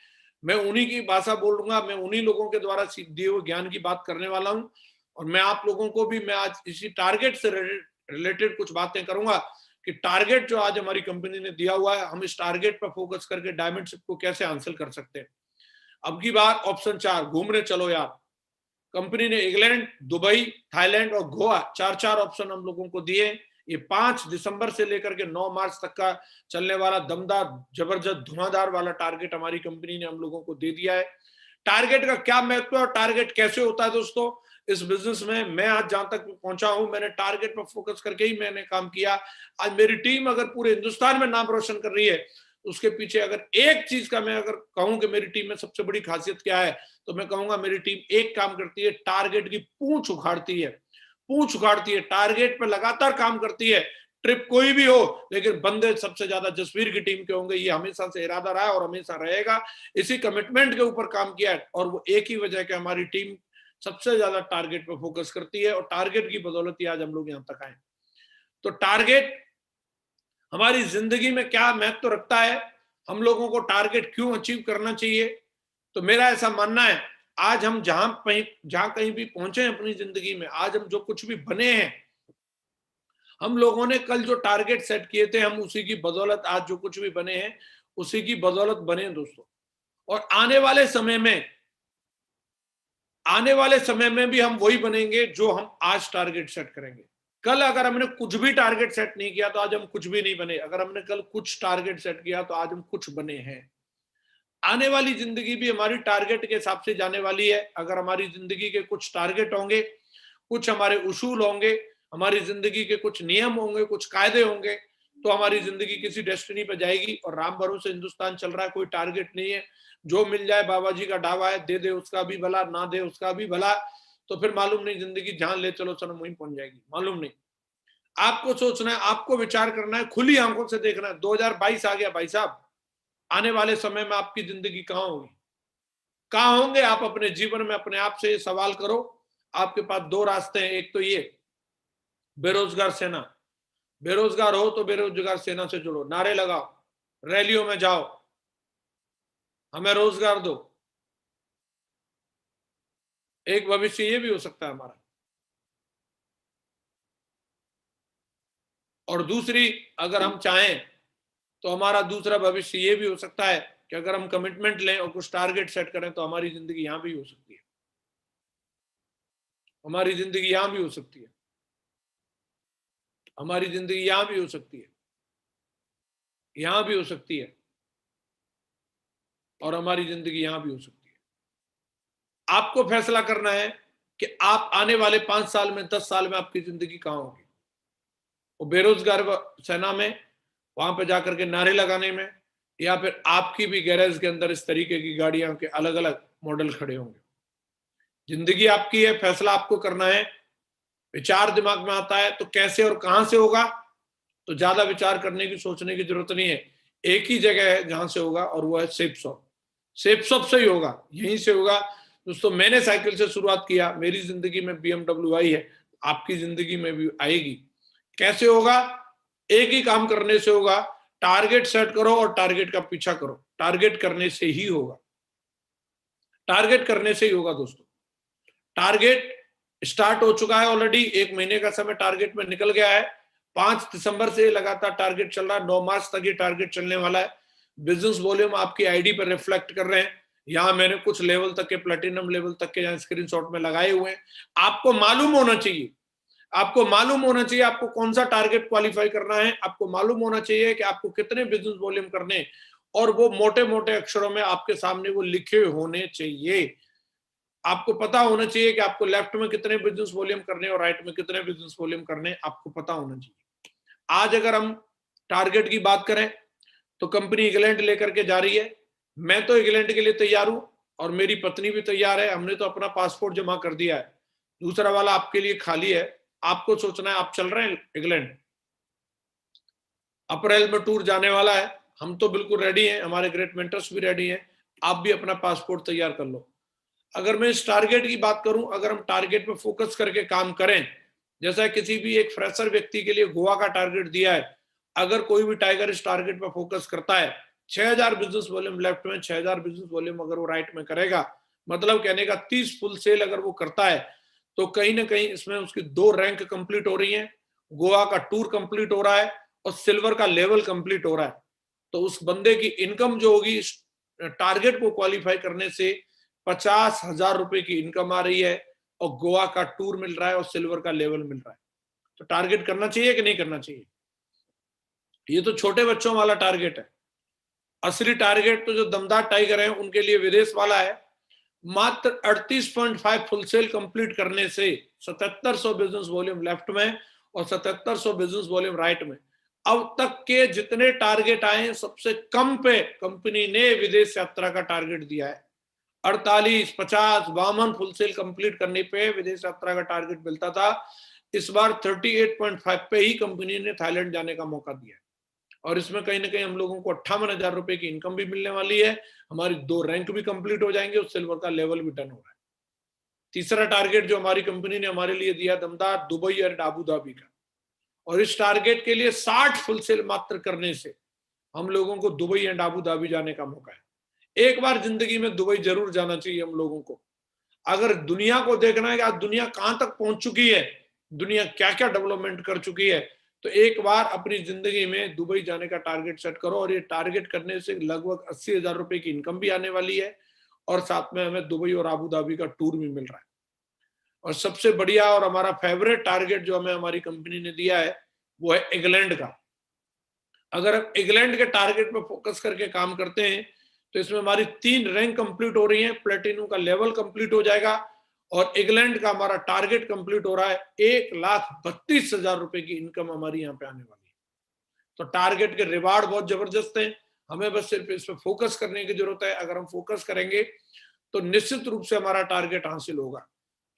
Speaker 1: मैं उन्हीं की भाषा बोलूंगा, मैं उन्हीं लोगों के द्वारा दिए हुए ज्ञान की बात करने वाला हूं। और मैं आप लोगों को भी, मैं आज इसी टारगेट से रिलेटेड कुछ बातें करूंगा कि टारगेट जो आज हमारी कंपनी ने दिया हुआ है, हम इस टारगेट पर फोकस करके डायमंडशिप को कैसे हासिल कर सकते हैं। अब की बार ऑप्शन 4, घूमने चलो यार। कंपनी ने इंग्लैंड, दुबई, थाईलैंड और गोवा 4 ऑप्शन हम लोगों को दिए। ये 5 दिसंबर से लेकर के 9 मार्च तक का चलने वाला दमदार, जबरदस्त, धुआंधार वाला टारगेट हमारी कंपनी ने हम लोगों को दे दिया है। टारगेट का क्या महत्व है और टारगेट कैसे होता है दोस्तों, इस बिजनेस में मैं आज जहां तक पहुंचा हूं, मैंने टारगेट पर फोकस करके ही मैंने काम किया। आज मेरी टीम अगर पूरे हिंदुस्तान में नाम रोशन कर रही है उसके पीछे अगर एक चीज का मैं अगर कहूं कि मेरी टीम में सबसे बड़ी खासियत क्या है, तो मैं कहूंगा मेरी टीम एक काम करती है, टारगेट की पूंछ उखाड़ती है, पूंछ उखाड़ती है, टारगेट पे लगातार काम करती है। ट्रिप कोई भी हो, लेकिन बंदे सबसे ज्यादा जसवीर की टीम के होंगे, ये हमेशा से इरादा रहा है और हमेशा रहेगा। इसी कमिटमेंट के ऊपर काम किया है और वो एक ही वजह है कि हमारी टीम सबसे ज्यादा टारगेट पे फोकस करती है और टारगेट की बदौलत ही आज हम लोग यहां तक आए। तो टारगेट हमारी जिंदगी में क्या महत्व रखता है, हम लोगों को टारगेट क्यों अचीव करना चाहिए, तो मेरा ऐसा मानना है, आज हम जहां कहीं भी पहुंचे अपनी जिंदगी में, आज हम जो कुछ भी बने हैं, हम लोगों ने कल जो टारगेट सेट किए थे, हम उसी की बदौलत आज जो कुछ भी बने हैं, उसी की बदौलत बने दोस्तों। और आने वाले समय में भी हम वही बनेंगे जो हम आज टारगेट सेट करेंगे। कल अगर हमने कुछ भी टारगेट सेट नहीं किया तो आज हम कुछ भी नहीं बने, अगर हमने कल कुछ टारगेट सेट किया तो आज हम कुछ बने हैं। आने वाली जिंदगी भी हमारी टारगेट के हिसाब से जाने वाली है। अगर हमारी जिंदगी के कुछ टारगेट होंगे, कुछ हमारे उसूल होंगे, हमारी जिंदगी के कुछ नियम होंगे, कुछ कायदे होंगे, तो हमारी जिंदगी किसी डेस्टिनी पे जाएगी। और राम भरोसे हिंदुस्तान चल रहा है, कोई टारगेट नहीं है, जो मिल जाए बाबा जी का ढाबा है, दे दे उसका भी भला, ना दे उसका भी भला, तो फिर मालूम नहीं जिंदगी जहां ले चलो सनम वहीं पहुंच जाएगी, मालूम नहीं। आपको सोचना है, आपको विचार करना है, खुली आंखों से देखना है। 2022 आ गया भाई साहब, आने वाले समय में आपकी जिंदगी कहां होगी, कहां होंगे आप अपने जीवन में? अपने आप से ये सवाल करो। आपके पास दो रास्ते हैं, एक तो ये बेरोजगार सेना, बेरोजगार हो तो बेरोजगार सेना से जुड़ो, नारे लगाओ, रैलियों में जाओ, हमें रोजगार दो। एक भविष्य ये भी हो सकता है हमारा। और दूसरी, अगर हम चाहें तो हमारा दूसरा भविष्य ये भी हो सकता है कि अगर हम कमिटमेंट लें और कुछ टारगेट सेट करें तो हमारी जिंदगी यहां भी हो सकती है, हमारी जिंदगी यहां भी हो सकती है, हमारी जिंदगी यहां भी हो सकती है, यहां भी हो सकती है, और हमारी जिंदगी यहां भी हो सकती है। आपको फैसला करना है कि आप आने वाले 5 साल में, 10 साल में आपकी जिंदगी कहां होगी। वो बेरोजगार सेना में, वहां पे जाकर के नारे लगाने में, या फिर आपकी भी गैरेज के अंदर इस तरीके की गाड़ियां के अलग अलग मॉडल खड़े होंगे। जिंदगी आपकी है, फैसला आपको करना है। विचार दिमाग में आता है तो कैसे और कहां से होगा, तो ज्यादा विचार करने की, सोचने की जरूरत नहीं है। एक ही जगह है जहां से होगा और वो है सेफ शॉप। सेफ शॉप से ही होगा, यहीं से होगा दोस्तों। मैंने साइकिल से शुरुआत किया, मेरी जिंदगी में BMW आई है, आपकी जिंदगी में भी आएगी। कैसे होगा? एक ही काम करने से होगा, टारगेट सेट करो और टारगेट का पीछा करो। टारगेट करने से ही होगा, टारगेट करने से ही होगा दोस्तों। टारगेट स्टार्ट हो चुका है ऑलरेडी, 1 महीने का समय टारगेट में निकल गया है। 5 दिसंबर से लगातार टारगेट चल रहा है, 9 मार्च तक ये टारगेट चलने वाला है। बिजनेस वॉल्यूम आपकी आईडी पर रिफ्लेक्ट कर रहे हैं। यहाँ मैंने कुछ लेवल तक के, प्लेटिनम लेवल तक के यहाँ स्क्रीनशॉट में लगाए हुए हैं। आपको मालूम होना चाहिए, आपको मालूम होना चाहिए आपको कौन सा टारगेट क्वालिफाई करना है। आपको मालूम होना चाहिए कि आपको कितने बिजनेस वॉल्यूम करने, और वो मोटे मोटे अक्षरों में आपके सामने वो लिखे होने चाहिए। आपको पता होना चाहिए कि आपको लेफ्ट में कितने बिजनेस वॉल्यूम करने और राइट में कितने बिजनेस वॉल्यूम करने, आपको पता होना चाहिए। आज अगर हम टारगेट की बात करें तो कंपनी इंग्लैंड लेकर के जा रही है। मैं तो इंग्लैंड के लिए तैयार हूं और मेरी पत्नी भी तैयार है। हमने तो अपना पासपोर्ट जमा कर दिया है, दूसरा वाला आपके लिए खाली है। आपको सोचना है, आप चल रहे हैं इंग्लैंड, अप्रैल में टूर जाने वाला है। हम तो बिल्कुल रेडी हैं, हमारे ग्रेट मेंटर्स भी रेडी हैं। आप भी अपना पासपोर्ट तैयार कर लो। अगर मैं इस टारगेट की बात करूं, अगर हम टारगेट पे फोकस करके काम करें, जैसा किसी भी एक फ्रेशर व्यक्ति के लिए गोवा का टारगेट दिया है, अगर कोई भी टाइगर इस टारगेट पे फोकस करता है, 6000 बिजनेस वॉल्यूम लेफ्ट में, 6000 बिजनेस वॉल्यूम अगर वो राइट में करेगा, मतलब कहने का 30 फुल सेल अगर वो करता है, तो कहीं ना कहीं इसमें उसकी 2 रैंक कंप्लीट हो रही है, गोवा का टूर कंप्लीट हो रहा है और सिल्वर का लेवल कंप्लीट हो रहा है। तो उस बंदे की इनकम जो होगी टारगेट को क्वालिफाई करने से, 50,000 रुपए की इनकम आ रही है और गोवा का टूर मिल रहा है और सिल्वर का लेवल मिल रहा है। तो टारगेट करना चाहिए कि नहीं करना चाहिए? ये तो छोटे बच्चों वाला टारगेट है। असली टारगेट तो जो दमदार टाइगर है उनके लिए विदेश वाला है। मात्र 38.5 फुल सेल कंप्लीट करने से 7700 बिजनेस वॉल्यूम लेफ्ट में और 7700 बिजनेस वॉल्यूम राइट में, अब तक के जितने टारगेट आए सबसे कम पे कंपनी ने विदेश यात्रा का टारगेट दिया है। 48, 50, 52 फुल सेल कंप्लीट करने पे विदेश यात्रा का टारगेट मिलता था। इस बार 38.5 पे ही कंपनी ने थाईलैंड जाने का मौका दिया है। और इसमें कहीं ना कहीं हम लोगों को 58,000 रुपए की इनकम भी मिलने वाली है। हमारी 2 रैंक भी कंप्लीट हो जाएंगे, उस सिल्वर का लेवल भी डन हो रहा है। तीसरा टारगेट जो हमारी कंपनी ने हमारे लिए दिया दमदार, दुबई और अबू धाबी का। और इस टारगेट के लिए 60 फुल सेल मात्र करने से हम लोगों को दुबई एंड अबू धाबी जाने का मौका है। एक बार जिंदगी में दुबई जरूर जाना चाहिए हम लोगों को। अगर दुनिया को देखना है कि आज दुनिया कहां तक पहुंच चुकी है, दुनिया क्या क्या डेवलपमेंट कर चुकी है, तो एक बार अपनी जिंदगी में दुबई जाने का टारगेट सेट करो। और ये टारगेट करने से लगभग 80,000 रुपए की इनकम भी आने वाली है और साथ में हमें दुबई और अबू धाबी का टूर भी मिल रहा है। और सबसे बढ़िया और हमारा फेवरेट टारगेट जो हमें हमारी कंपनी ने दिया है वो है इंग्लैंड का। अगर हम इंग्लैंड के टारगेट पे फोकस करके काम करते हैं तो इसमें हमारी 3 रैंक कंप्लीट हो रही है, प्लेटिनम का लेवल कंप्लीट हो जाएगा और इंग्लैंड का हमारा टारगेट कंप्लीट हो रहा है। 1,32,000 रुपए की इनकम हमारी यहाँ पे आने वाली है। तो टारगेट के रिवार्ड बहुत जबरदस्त हैं। हमें बस सिर्फ इस पर फोकस करने की जरूरत है। अगर हम फोकस करेंगे तो निश्चित रूप से हमारा टारगेट हासिल होगा।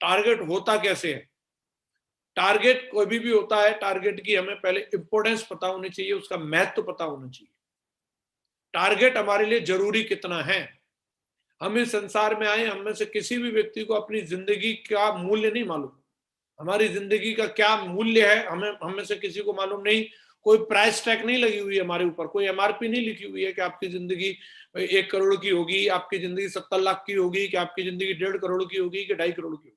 Speaker 1: टारगेट होता कैसे है? टारगेट कोई भी होता है, टारगेट की हमें पहले इंपोर्टेंस पता होनी चाहिए, उसका महत्व पता होना चाहिए। टारगेट हमारे लिए जरूरी कितना है? हम इस संसार में आए, हम में से किसी भी व्यक्ति को अपनी जिंदगी का मूल्य नहीं मालूम। हमारी जिंदगी का क्या मूल्य है हमें, हम में से किसी को मालूम नहीं। कोई प्राइस टैग नहीं लगी हुई है हमारे ऊपर, कोई एमआरपी नहीं लिखी हुई है कि आपकी जिंदगी 1 करोड़ की होगी, आपकी जिंदगी 70 लाख की होगी, कि आपकी जिंदगी 1.5 करोड़ की होगी, कि 2.5 करोड़ की होगी।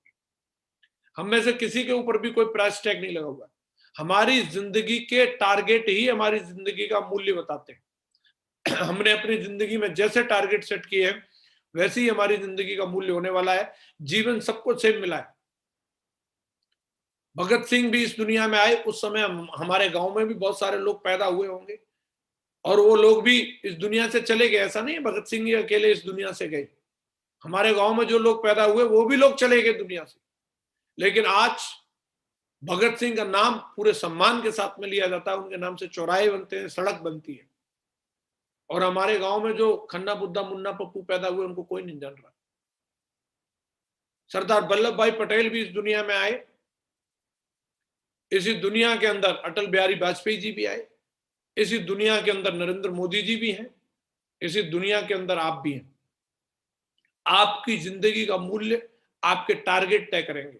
Speaker 1: हम में से किसी के ऊपर भी कोई प्राइस टैग नहीं लगा हुआ। हमारी जिंदगी के टारगेट ही हमारी जिंदगी का मूल्य बताते हैं। हमने अपनी जिंदगी में जैसे टारगेट सेट किए हैं वैसे ही हमारी जिंदगी का मूल्य होने वाला है। जीवन सबको सेम मिला है। भगत सिंह भी इस दुनिया में आए उस समय हमारे गांव में भी बहुत सारे लोग पैदा हुए होंगे और वो लोग भी इस दुनिया से चले गए। ऐसा नहीं है भगत सिंह ही अकेले इस दुनिया से गए। हमारे गांव में जो लोग पैदा हुए वो भी लोग चले गए दुनिया से। लेकिन आज भगत सिंह का नाम पूरे सम्मान के साथ में लिया जाता है। उनके नाम से चौराहे बनते हैं, सड़क बनती है। और हमारे गांव में जो खन्ना बुद्धा मुन्ना पप्पू पैदा हुए उनको कोई नहीं जान रहा। सरदार वल्लभ भाई पटेल भी इस दुनिया में आए। इसी दुनिया के अंदर अटल बिहारी वाजपेयी जी भी आए। इसी दुनिया के अंदर नरेंद्र मोदी जी भी हैं। इसी दुनिया के अंदर आप भी हैं। आपकी जिंदगी का मूल्य आपके टारगेट तय करेंगे।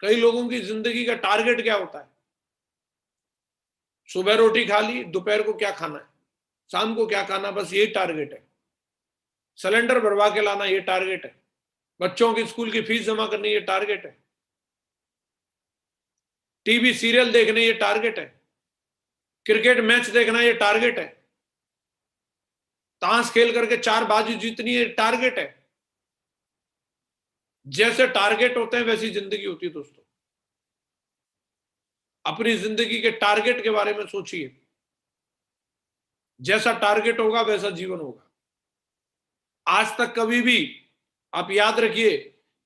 Speaker 1: कई लोगों की जिंदगी का टारगेट क्या होता है? सुबह रोटी खा ली, दोपहर को क्या खाना है, शाम को क्या खाना, बस यही टारगेट है। सिलेंडर भरवा के लाना, ये टारगेट है। बच्चों की स्कूल की फीस जमा करनी, ये टारगेट है। टीवी सीरियल देखने, ये टारगेट है। क्रिकेट मैच देखना, ये टारगेट है। ताश खेल करके 4 बाजी जीतनी, ये टारगेट है। जैसे टारगेट होते हैं वैसी जिंदगी होती है दोस्तों। अपनी जिंदगी के टारगेट के बारे में सोचिए। जैसा टारगेट होगा वैसा जीवन होगा। आज तक कभी भी आप याद रखिए,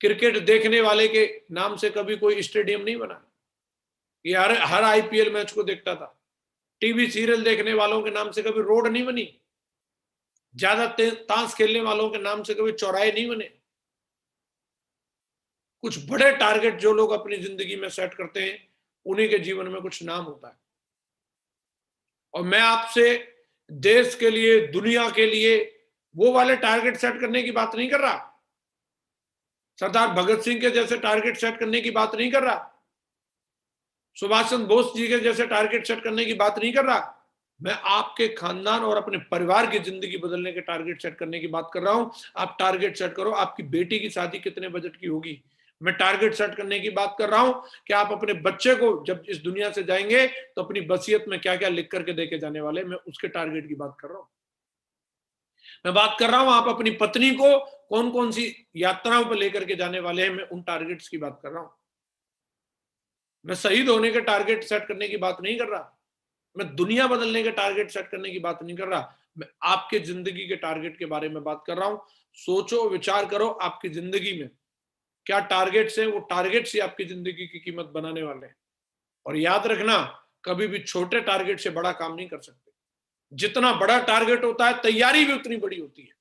Speaker 1: क्रिकेट देखने वाले के नाम से कभी कोई स्टेडियम नहीं बना। ये हर आईपीएल मैच को देखता था। टीवी सीरियल देखने वालों के नाम से कभी रोड नहीं बनी। ज्यादा ताश खेलने वालों के नाम से कभी चौराहे नहीं बने। कुछ बड़े टारगेट जो लोग अपनी जिंदगी में सेट करते हैं उन्हीं के जीवन में कुछ नाम होता है। और मैं आपसे देश के लिए, दुनिया के लिए वो वाले टारगेट सेट करने की बात नहीं कर रहा। सरदार भगत सिंह के जैसे टारगेट सेट करने की बात नहीं कर रहा। सुभाष चंद्र बोस जी के जैसे टारगेट सेट करने की बात नहीं कर रहा। मैं आपके खानदान और अपने परिवार की जिंदगी बदलने के टारगेट सेट करने की बात कर रहा हूं। आप टारगेट सेट करो, आपकी बेटी की शादी कितने बजट की होगी। मैं टारगेट सेट करने की बात कर रहा हूं कि आप अपने बच्चे को जब इस दुनिया से जाएंगे तो अपनी वसीयत में क्या क्या लिख करके देके जाने वाले, मैं उसके टारगेट की बात कर रहा हूं। मैं बात कर रहा हूं आप अपनी पत्नी को कौन कौन सी यात्राओं पर लेकर के जाने वाले हैं, मैं उन टारगेट्स की बात कर रहा हूं। मैं शहीद होने के टारगेट सेट करने की बात नहीं कर रहा। मैं दुनिया बदलने के टारगेट सेट करने की बात नहीं कर रहा। मैं आपके जिंदगी के टारगेट के बारे में बात कर रहा हूं। सोचो, विचार करो, आपकी जिंदगी में क्या टारगेट्स है। वो टारगेट्स ही आपकी जिंदगी की कीमत बनाने वाले हैं। और याद रखना, कभी भी छोटे टारगेट से बड़ा काम नहीं कर सकते। जितना बड़ा टारगेट होता है, तैयारी भी उतनी बड़ी होती है।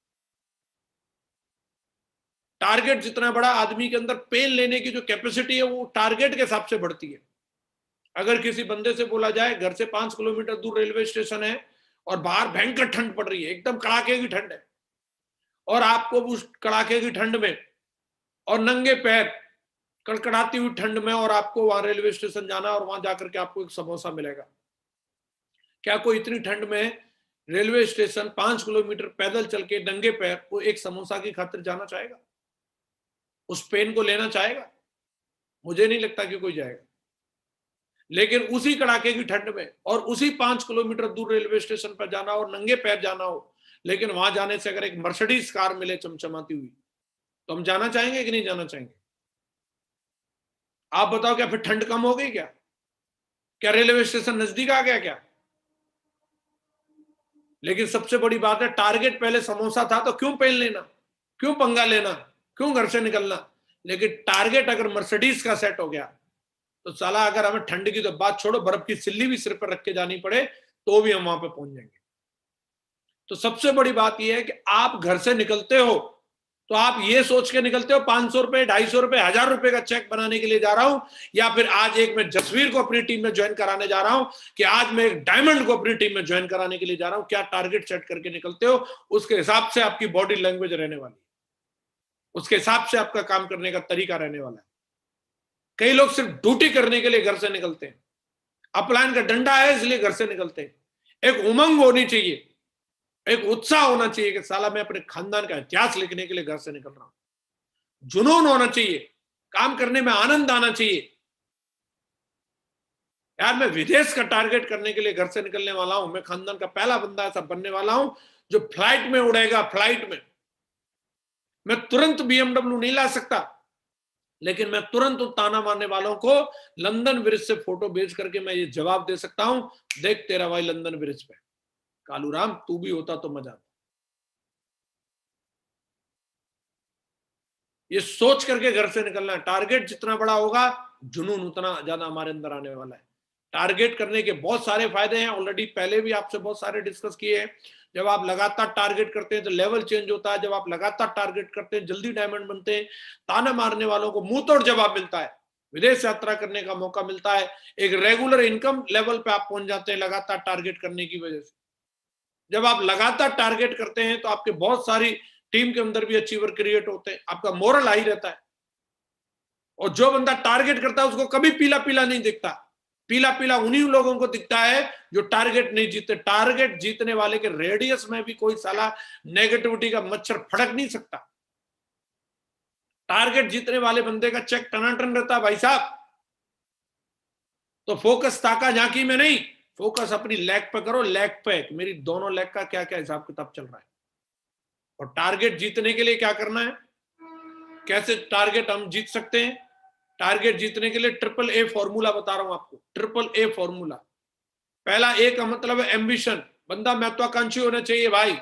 Speaker 1: टारगेट जितना बड़ा, आदमी के अंदर पेन लेने की जो कैपेसिटी है वो टारगेट के हिसाब से बढ़ती है। अगर किसी बंदे से बोला जाए घर से 5 किलोमीटर दूर रेलवे स्टेशन है और बाहर भयंकर ठंड पड़ रही है, एकदम कड़ाके की ठंड है, और आपको उस कड़ाके की ठंड में और नंगे पैर कड़कड़ाती हुई ठंड में और आपको वहां रेलवे स्टेशन जाना और वहां जाकर के आपको एक समोसा मिलेगा, क्या कोई इतनी ठंड में रेलवे स्टेशन 5 किलोमीटर पैदल चल के नंगे पैर वो एक समोसा की खातिर जाना चाहेगा? उस पेन को लेना चाहेगा? मुझे नहीं लगता कि कोई जाएगा। लेकिन उसी कड़ाके की ठंड में और उसी 5 किलोमीटर दूर रेलवे स्टेशन पर जाना और नंगे पैर जाना हो, लेकिन वहां जाने से अगर एक मर्सिडीज कार मिले चमचमाती हुई, तो हम जाना चाहेंगे कि नहीं जाना चाहेंगे? आप बताओ, क्या फिर ठंड कम हो गई? क्या रेलवे स्टेशन नजदीक आ गया क्या? लेकिन सबसे बड़ी बात है, टारगेट पहले समोसा था तो क्यों पेन लेना, क्यों पंगा लेना, क्यों घर से निकलना? लेकिन टारगेट अगर मर्सिडीज का सेट हो गया तो साला अगर हमें ठंड की तो बात छोड़ो, बर्फ की सिल्ली भी सिर पर रख के जानी पड़े तो भी हम वहां पे पहुंच जाएंगे। तो सबसे बड़ी बात यह है कि आप घर से निकलते हो तो आप ये सोच के निकलते हो 500 रुपए, 250 रुपए, 1000 रुपए का चेक बनाने के लिए जा रहा हूं, या फिर आज एक मैं जसवीर को अपनी टीम में ज्वाइन कराने जा रहा हूं, कि आज मैं एक डायमंड को अपनी टीम में ज्वाइन कराने के लिए जा रहा हूं। क्या टारगेट सेट करके निकलते हो, उसके हिसाब से आपकी बॉडी लैंग्वेज रहने वाली है, उसके हिसाब से आपका काम करने का तरीका रहने वाला है। कई लोग सिर्फ ड्यूटी करने के लिए घर से निकलते हैं, अपलायन का डंडा है इसलिए घर से निकलते हैं। एक उमंग होनी चाहिए, एक उत्साह होना चाहिए कि साला मैं अपने खानदान का इतिहास लिखने के लिए घर से निकल रहा हूं। जुनून होना चाहिए, काम करने में आनंद आना चाहिए। यार मैं विदेश का टारगेट करने के लिए घर से निकलने वाला हूं, मैं खानदान का पहला बंदा ऐसा बनने वाला हूं जो फ्लाइट में उड़ेगा। फ्लाइट में मैं तुरंत बीएमडब्ल्यू नहीं ला सकता, लेकिन मैं तुरंत उन ताना मारने वालों को लंदन ब्रिज से फोटो भेज करके मैं ये जवाब दे सकता हूं, देख तेरा भाई लंदन ब्रिज पे, कालूराम तू भी होता तो मजा आता। ये सोच करके घर से निकलना है। टारगेट जितना बड़ा होगा, जुनून उतना ज्यादा हमारे अंदर आने वाला है। टारगेट करने के बहुत सारे फायदे हैं, ऑलरेडी पहले भी आपसे बहुत सारे डिस्कस किए हैं। जब आप लगातार टारगेट करते हैं तो लेवल चेंज होता है, जब आप लगातार टारगेट करते हैं जल्दी डायमंड बनते हैं, ताना मारने वालों को मुंह तोड़ जवाब मिलता है, विदेश यात्रा करने का मौका मिलता है, एक रेगुलर इनकम लेवल पे आप पहुंच जाते हैं लगातार टारगेट करने की वजह से। जब आप लगातार टारगेट करते हैं तो आपके बहुत सारी टीम के अंदर भी अचीवर क्रिएट होते हैं, आपका मोरल हाई रहता है। और जो बंदा टारगेट करता है उसको कभी पीला पीला नहीं दिखता, पीला पीला उन्हीं लोगों को दिखता है जो टारगेट नहीं जीतते। टारगेट जीतने वाले के रेडियस में भी कोई साला नेगेटिविटी का मच्छर फड़क नहीं सकता। टारगेट जीतने वाले बंदे का चेक टनाटन रहता है भाई साहब। तो फोकस ताका झांकी में नहीं, फोकस अपनी लेग पे करो, लेग पे, मेरी दोनों लेग का क्या क्या हिसाब किताब चल रहा है। और टारगेट जीतने के लिए क्या करना है, कैसे टारगेट हम जीत सकते हैं? टारगेट जीतने के लिए ट्रिपल ए फॉर्मूला बता रहा हूं आपको, ट्रिपल ए फॉर्मूला। पहला ए का मतलब है एम्बिशन, बंदा महत्वाकांक्षी होना चाहिए भाई।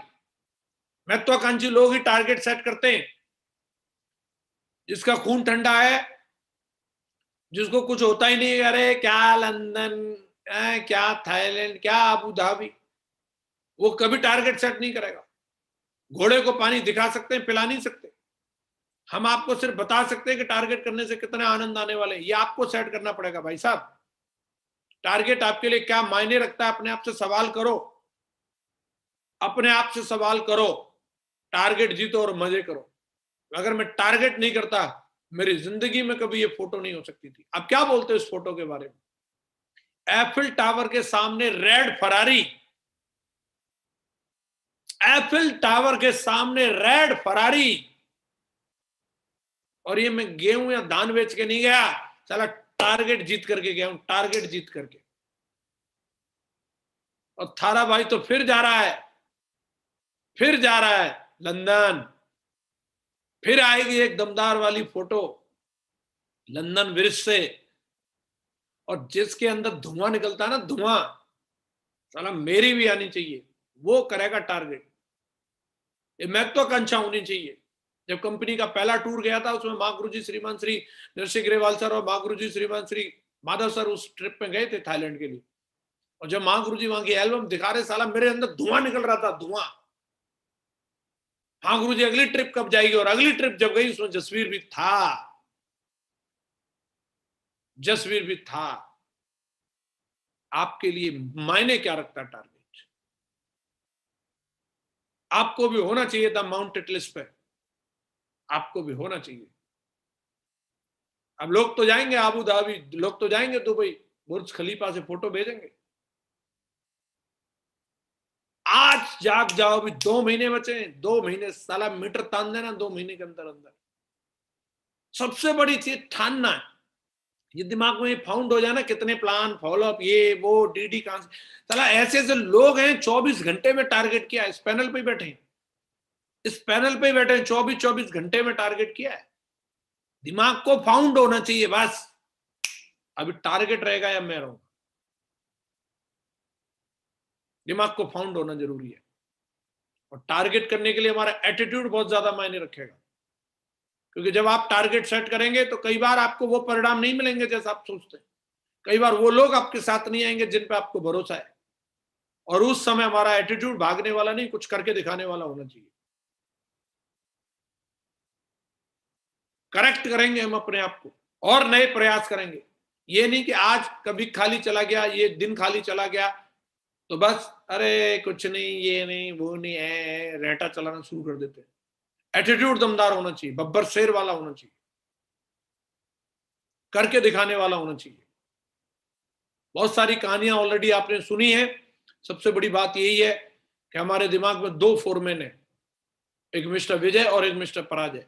Speaker 1: महत्वाकांक्षी लोग ही टारगेट सेट करते हैं। जिसका खून ठंडा है, जिसको कुछ होता ही नहीं, अरे क्या लंदन, क्या थाईलैंड, क्या अबू धाबी, वो कभी टारगेट सेट नहीं करेगा। घोड़े को पानी दिखा सकते हैं, पिला नहीं सकते। हम आपको सिर्फ बता सकते हैं कि टारगेट करने से कितने आनंद आने वाले हैं, ये आपको सेट करना पड़ेगा भाई साहब। टारगेट आपके लिए क्या मायने रखता है, अपने आप से सवाल करो, अपने आप से सवाल करो। टारगेट जीतो और मजे करो। अगर मैं टारगेट नहीं करता, मेरी जिंदगी में कभी ये फोटो नहीं हो सकती थी। अब क्या बोलते हो इस फोटो के बारे में? एफिल टावर के सामने रेड फरारी, एफिल टावर के सामने रेड फरारी। और ये मैं गेहूं या धान बेच के नहीं गया, चला टारगेट जीत करके गया हूं, टारगेट जीत करके। और थारा भाई तो फिर जा रहा है, फिर जा रहा है लंदन। फिर आएगी एक दमदार वाली फोटो लंदन ब्रिज से, और जिसके अंदर धुआं निकलता है ना, धुआं, साला मेरी भी आनी चाहिए, वो करेगा टारगेट। ये महत्वाकांक्षा होनी चाहिए। जब कंपनी का पहला टूर गया था, उसमें माँ गुरुजी श्रीमान श्री नरसिंह ग्रेवाल सर और माँ गुरुजी श्रीमान श्री माधव सर उस ट्रिप में गए थे थाईलैंड के लिए। और जब महागुरु जी वहां की एल्बम दिखा रहे, साला मेरे अंदर धुआं निकल रहा था, धुआं। हाँ गुरु जी अगली ट्रिप कब जाएगी, और अगली ट्रिप जब गई उसमें जसवीर भी था, जसवीर भी था। आपके लिए मायने क्या रखता है टारगेट? आपको भी होना चाहिए था माउंट एटलस पे, आपको भी होना चाहिए। अब लोग तो जाएंगे आबू धाबी, लोग तो जाएंगे दुबई, बुर्ज खलीफा से फोटो भेजेंगे। आज जाग जाओ, अभी 2 महीने बचे हैं, 2 महीने, साला मीटर तान देना 2 महीने के अंदर अंदर। सबसे बड़ी चीज ठानना है, ये दिमाग में फाउंड हो जाए ना, कितने प्लान फॉलोअप, ये वो डीडी कहां से, साला ऐसे ऐसे लोग हैं 24 घंटे में टारगेट किया, इस पैनल पे बैठे हैं, इस पैनल पे बैठे हैं, 24 घंटे में टारगेट किया है। दिमाग को फाउंड होना चाहिए बस, अभी टारगेट रहेगा या मैं रहूंगा, दिमाग को फाउंड होना जरूरी है। और टारगेट करने के लिए हमारा एटीट्यूड बहुत ज्यादा मायने रखेगा, क्योंकि जब आप टारगेट सेट करेंगे तो कई बार आपको वो परिणाम नहीं मिलेंगे जैसा आप सोचते हैं, कई बार वो लोग आपके साथ नहीं आएंगे जिन पे आपको भरोसा है, और उस समय हमारा एटीट्यूड भागने वाला नहीं, कुछ करके दिखाने वाला होना चाहिए। करेक्ट करेंगे हम अपने आप को और नए प्रयास करेंगे। ये नहीं कि आज कभी खाली चला गया, ये दिन खाली चला गया तो बस अरे कुछ नहीं, ये नहीं, वो नहीं, रेटा चलाना शुरू कर देते हैं। एटीट्यूड दमदार होना चाहिए, बब्बर शेर वाला होना चाहिए, करके दिखाने वाला होना चाहिए। बहुत सारी कहानियां ऑलरेडी आपने सुनी है। सबसे बड़ी बात यही है कि हमारे दिमाग में 2 फोरमैन है, एक मिस्टर विजय और एक मिस्टर पराजय।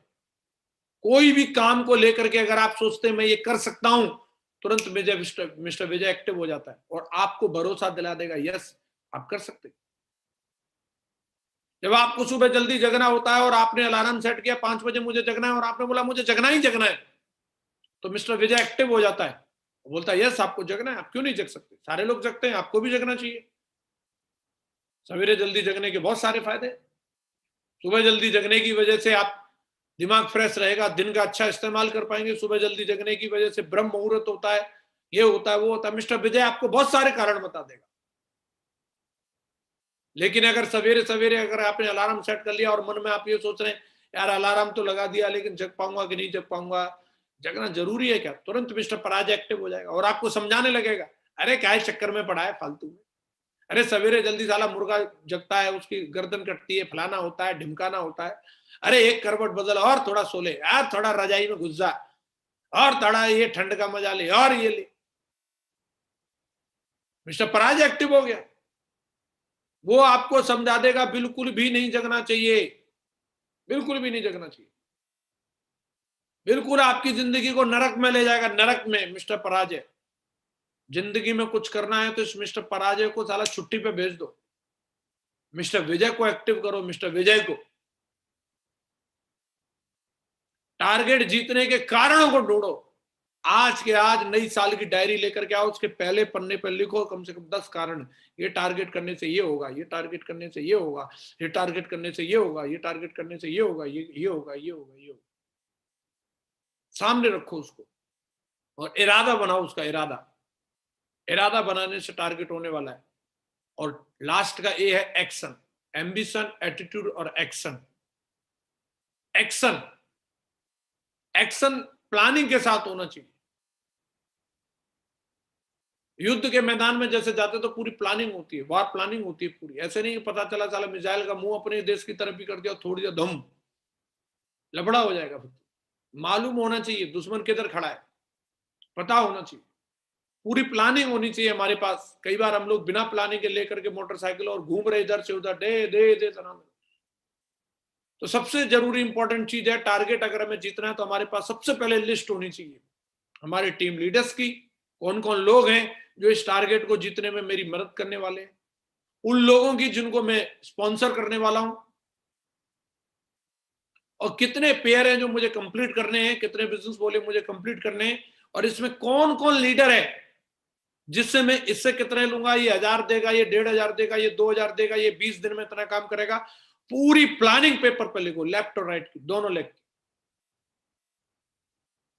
Speaker 1: कोई भी काम को लेकर के अगर आप सोचते हैं मैं ये कर सकता हूं, तुरंत मिस्टर विजय एक्टिव हो जाता है और आपको भरोसा दिला देगा, यस आप कर सकते हैं। जब आपको सुबह जल्दी जगना होता है और आपने अलार्म सेट किया 5 बजे मुझे जगना है, और आपने बोला मुझे जगना ही जगना है, तो मिस्टर विजय एक्टिव हो जाता है, बोलता है यस आपको जगना है, आप क्यों नहीं जग सकते, सारे लोग जगते हैं, आपको भी जगना चाहिए। सवेरे जल्दी जगने के बहुत सारे फायदे। सुबह जल्दी जगने की वजह से आप दिमाग फ्रेश रहेगा, दिन का अच्छा इस्तेमाल कर पाएंगे। सुबह जल्दी जगने की वजह से ब्रह्म मुहूर्त होता है, ये होता है, वो होता है। मिस्टर विजय आपको बहुत सारे कारण बता देगा। लेकिन अगर सवेरे सवेरे अगर आपने अलार्म सेट कर लिया और मन में आप ये सोच रहे हैं यार अलार्म तो लगा दिया लेकिन जग पाऊंगा कि नहीं जग पाऊंगा, जगना जरूरी है क्या, तुरंत मिस्टर पराजय एक्टिव हो जाएगा और आपको समझाने लगेगा अरे क्या चक्कर में पड़ा है फालतू में, अरे सवेरे जल्दी साला मुर्गा जगता है, उसकी गर्दन कटती है, फलाना होता है, ढिमकाना होता है, अरे एक करवट बदल और थोड़ा सो ले यार, थोड़ा रजाई में घुस जा और थोड़ा ये ठंड का मजा ले और ये ले। मिस्टर पराजय एक्टिव हो गया, वो आपको समझा देगा बिल्कुल भी नहीं जगना चाहिए, बिल्कुल भी नहीं जगना चाहिए, बिल्कुल आपकी जिंदगी को नरक में ले जाएगा, नरक में। मिस्टर पराजय, जिंदगी में कुछ करना है तो इस मिस्टर पराजय को साला छुट्टी पे भेज दो, मिस्टर विजय को एक्टिव करो, मिस्टर विजय को। टारगेट जीतने के कारणों को ढूंढो, आज के आज नई साल की डायरी लेकर के आओ, उसके पहले पन्ने पर लिखो कम से कम 10 कारण, ये टारगेट करने से ये होगा, ये टारगेट करने से ये होगा, ये टारगेट करने से ये होगा, ये टारगेट करने से ये होगा, ये होगा, ये होगा, ये होगा। सामने रखो उसको और इरादा बनाओ, उसका इरादा, इरादा बनाने से टारगेट होने वाला है। और लास्ट का ए है एक्शन, एम्बिशन, एटीट्यूड और एक्शन। एक्शन, एक्शन प्लानिंग के साथ होना चाहिए। युद्ध के मैदान में जैसे जाते तो पूरी प्लानिंग होती है, वार प्लानिंग होती है पूरी, ऐसे नहीं पता चला साला मिसाइल का मुंह अपने देश की तरफ ही कर दिया, थोड़ी देर धम लबड़ा हो जाएगा। फिर मालूम होना चाहिए दुश्मन किधर खड़ा है, पता होना चाहिए, पूरी प्लानिंग होनी चाहिए हमारे पास। कई बार हम लोग बिना प्लानिंग के लेकर के मोटरसाइकिल और घूम रहे इधर से उधर, दे दे दे तना। तो सबसे जरूरी इंपॉर्टेंट चीज है, टारगेट अगर हमें जीतना है तो हमारे पास सबसे पहले लिस्ट होनी चाहिए हमारे टीम लीडर्स की, कौन कौन लोग हैं जो इस टारगेट को जीतने में मेरी मदद करने वाले हैं, उन लोगों की जिनको मैं स्पॉन्सर करने वाला हूं, और कितने पेयर हैं जो मुझे कंप्लीट करने हैं, कितने बिजनेस वॉल्यूम मुझे कंप्लीट करने हैं, और इसमें कौन कौन लीडर है जिससे मैं इससे कितने लूंगा, ये 1000 देगा, ये 1500 देगा, ये 2000 देगा, ये 20 दिन में इतना काम करेगा। पूरी प्लानिंग पेपर पर लिखो, लेफ्ट और राइट की, दोनों लेग की।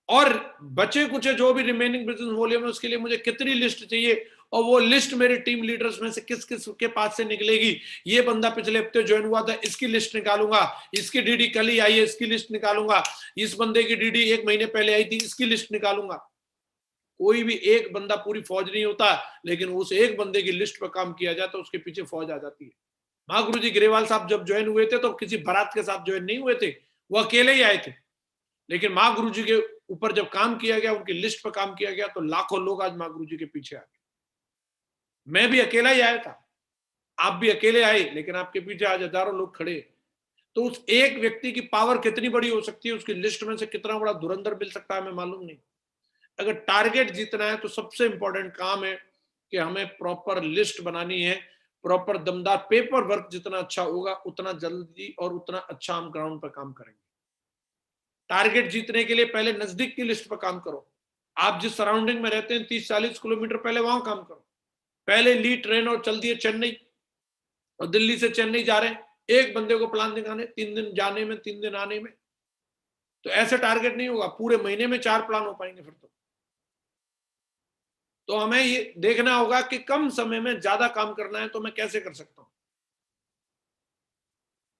Speaker 1: और बचे कुछ जो भी रिमेनिंग बिजनेस वॉल्यूम है उसके लिए मुझे कितनी लिस्ट चाहिए, और वो लिस्ट मेरे टीम लीडर्स में से किस किस के पास से निकलेगी, ये बंदा पिछले हफ्ते ज्वाइन हुआ था, इसकी लिस्ट निकालूंगा, इसकी डीडी कल ही आई है, इसकी लिस्ट निकालूंगा, इस बंदे की डीडी 1 महीने पहले आई थी, इसकी लिस्ट निकालूंगा। कोई भी एक बंदा पूरी फौज नहीं होता, लेकिन उस एक बंदे की लिस्ट पर काम किया जाए तो उसके पीछे फौज आ जाती है। महागुरु जी ग्रेवाल साहब जब ज्वाइन हुए थे तो किसी बारात के साथ ज्वाइन नहीं हुए थे, वो अकेले ही आए थे, लेकिन महागुरु जी के ऊपर जब काम किया गया, उनकी लिस्ट पर काम किया गया, तो लाखों लोग आज महागुरु जी के पीछे आ गए। मैं भी अकेला ही आया था, आप भी अकेले आए, लेकिन आपके पीछे आज हजारों लोग खड़े। तो उस एक व्यक्ति की पावर कितनी बड़ी हो सकती है, उसकी लिस्ट में से कितना बड़ा धुरंधर मिल सकता है, हमें मालूम नहीं। अगर टारगेट जीतना है तो सबसे इंपॉर्टेंट काम है कि हमें प्रॉपर लिस्ट बनानी है, प्रॉपर दमदार पेपर वर्क जितना अच्छा होगा उतना जल्दी और उतना अच्छा हम ग्राउंड पर काम करेंगे। टारगेट जीतने के लिए पहले नजदीक की लिस्ट पर काम करो। आप जिस सराउंडिंग में रहते हैं 30-40 किलोमीटर पहले वहां काम करो। पहले ली ट्रेन और चल दिए चेन्नई, और दिल्ली से चेन्नई जा रहे हैं, एक बंदे को प्लान दिखाने, 3 दिन जाने में 3 दिन आने में। तो ऐसे टारगेट नहीं होगा, पूरे महीने में 4 प्लान हो पाएंगे फिर तो हमें ये देखना होगा कि कम समय में ज्यादा काम करना है तो मैं कैसे कर सकता हूं।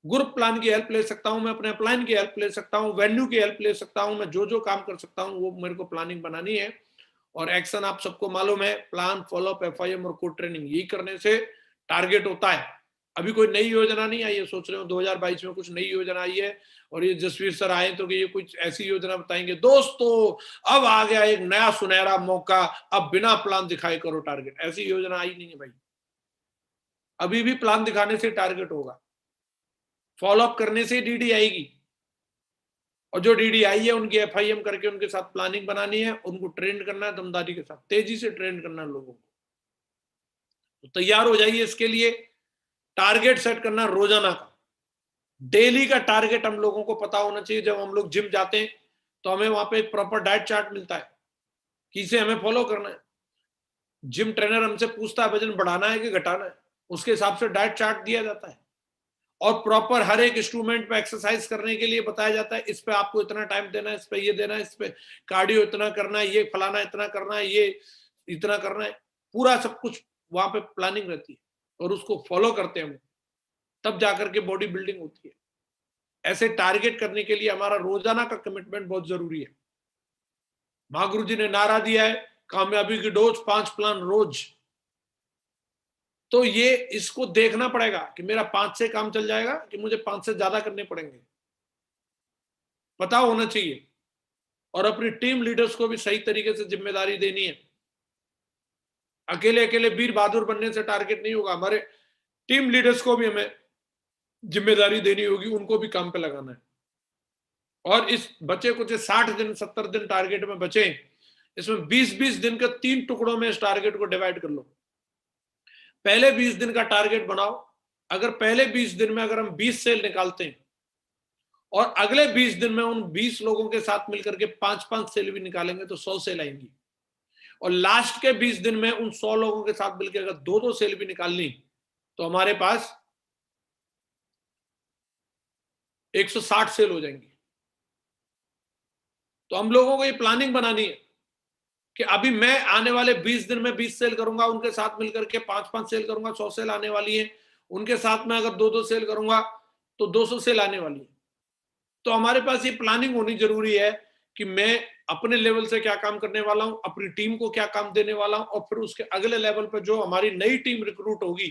Speaker 1: ग्रुप प्लान की हेल्प ले सकता हूं, मैं अपने अपलाइन की हेल्प ले सकता हूं, वेन्यू की हेल्प ले सकता हूं, मैं जो जो काम कर सकता हूं वो मेरे को प्लानिंग बनानी है। और एक्शन आप सबको मालूम है, प्लान, फॉलोअप, एफआईएम और कोड ट्रेनिंग, यही करने से टारगेट होता है। अभी कोई नई योजना नहीं आई है, सोच रहे हो 2022 में कुछ नई योजना आई है और ये जसवीर सर आए तो कि ये कुछ ऐसी योजना बताएंगे। दोस्तों अब आ गया एक नया सुनहरा मौका, अब बिना प्लान दिखाए करो टारगेट, ऐसी योजना आई नहीं है भाई। अभी भी प्लान दिखाने से टारगेट होगा, फॉलोअप करने से डीडी आएगी, और जो डीडी आई है उनकी एफआईएम करके उनके साथ प्लानिंग बनानी है, उनको ट्रेन करना है, दमदारी के साथ तेजी से ट्रेन करना है लोगों को। तो तैयार हो जाइए इसके लिए। टारगेट सेट करना रोजाना का, डेली का टारगेट हम लोगों को पता होना चाहिए। जब हम लोग जिम जाते हैं तो हमें वहां पे एक प्रॉपर डाइट चार्ट मिलता है कि इसे हमें फॉलो करना है। जिम ट्रेनर हमसे पूछता है वजन बढ़ाना है कि घटाना है, उसके हिसाब से डाइट चार्ट दिया जाता है, और प्रॉपर हर एक इंस्ट्रूमेंट पे एक्सरसाइज करने के लिए बताया जाता है, इस पे आपको इतना टाइम देना है, इस पे ये देना है, इस पे कार्डियो इतना करना है, ये फलाना इतना करना है, ये इतना करना है, पूरा सब कुछ वहां पे प्लानिंग रहती है और उसको फॉलो करते हैं हम, तब जाकर के बॉडी बिल्डिंग होती है। ऐसे टारगेट करने के लिए हमारा रोजाना का कमिटमेंट बहुत जरूरी है। महागुरु जी ने नारा दिया है, कामयाबी की डोज 5 प्लान रोज। तो ये इसको देखना पड़ेगा कि मेरा 5 से काम चल जाएगा कि मुझे 5 से ज्यादा करने पड़ेंगे, पता होना चाहिए। और अपनी टीम लीडर्स को भी सही तरीके से जिम्मेदारी देनी है। अकेले अकेले वीर बहादुर बनने से टारगेट नहीं होगा, हमारे टीम लीडर्स को भी हमें जिम्मेदारी देनी होगी, उनको भी काम पे लगाना है। और इस बचे कुछ 60 दिन 70 दिन टारगेट में बचे, इसमें 20-20 दिन के 3 टुकड़ों में इस टारगेट को डिवाइड कर लो। पहले 20 दिन का टारगेट बनाओ, अगर पहले 20 दिन में अगर हम 20 सेल निकालते हैं और अगले 20 दिन में उन 20 लोगों के साथ मिलकर के 5-5 सेल भी निकालेंगे तो 100 सेल आएंगी। और लास्ट के 20 दिन में उन 100 लोगों के साथ मिलकर अगर 2-2 सेल भी निकाल ली तो हमारे पास 160 सेल हो जाएंगी। तो हम लोगों को ये प्लानिंग बनानी है कि अभी मैं आने वाले 20 दिन में 20 सेल करूंगा, उनके साथ मिलकर के 5-5 सेल करूंगा, 100 सेल आने वाली है। उनके साथ में अगर 2-2 सेल करूंगा तो 200 सेल आने वाली है। तो हमारे पास ये प्लानिंग होनी जरूरी है कि मैं अपने लेवल से क्या काम करने वाला हूं, अपनी टीम को क्या काम देने वाला हूं, और फिर उसके अगले लेवल पर जो हमारी नई टीम रिक्रूट होगी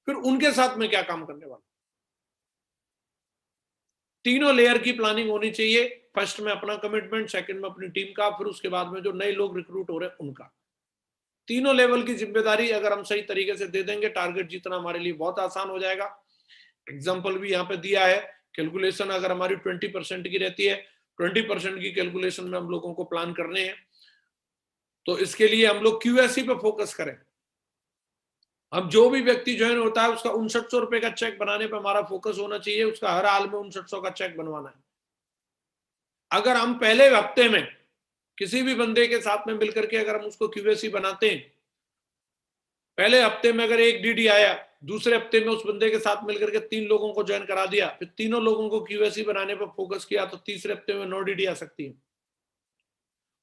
Speaker 1: फिर उनके साथ में क्या काम करने वाला हूं। तीनों लेयर की प्लानिंग होनी चाहिए। फर्स्ट में अपना कमिटमेंट, सेकंड में अपनी टीम का, फिर उसके बाद में जो नए लोग रिक्रूट हो रहे हैं उनका। तीनों लेवल की जिम्मेदारी अगर हम सही तरीके से दे देंगे, टारगेट जीतना हमारे लिए बहुत आसान हो जाएगा। एग्जाम्पल भी यहाँ पे दिया है, कैलकुलेशन अगर हमारी 20% की रहती है, 20% की कैलकुलेशन में हम लोगों को प्लान करने हैं, तो इसके लिए हम लोग क्यूएससी पे फोकस करें। हम जो भी व्यक्ति ज्वाइन होता है उसका 5900 रुपए का चेक बनाने पर हमारा फोकस होना चाहिए, उसका हर हाल में 5900 का चेक बनवाना है। अगर हम पहले हफ्ते में किसी भी बंदे के साथ में मिलकर के अगर हम उसको क्यूएससी बनाते हैं, पहले हफ्ते में अगर एक डीडी आया, दूसरे हफ्ते में उस बंदे के साथ मिलकर के 3 लोगों को ज्वाइन करा दिया, फिर तीनों लोगों को क्यूएससी बनाने पर फोकस किया, तो तीसरे हफ्ते में 9 डीडी आ सकती है।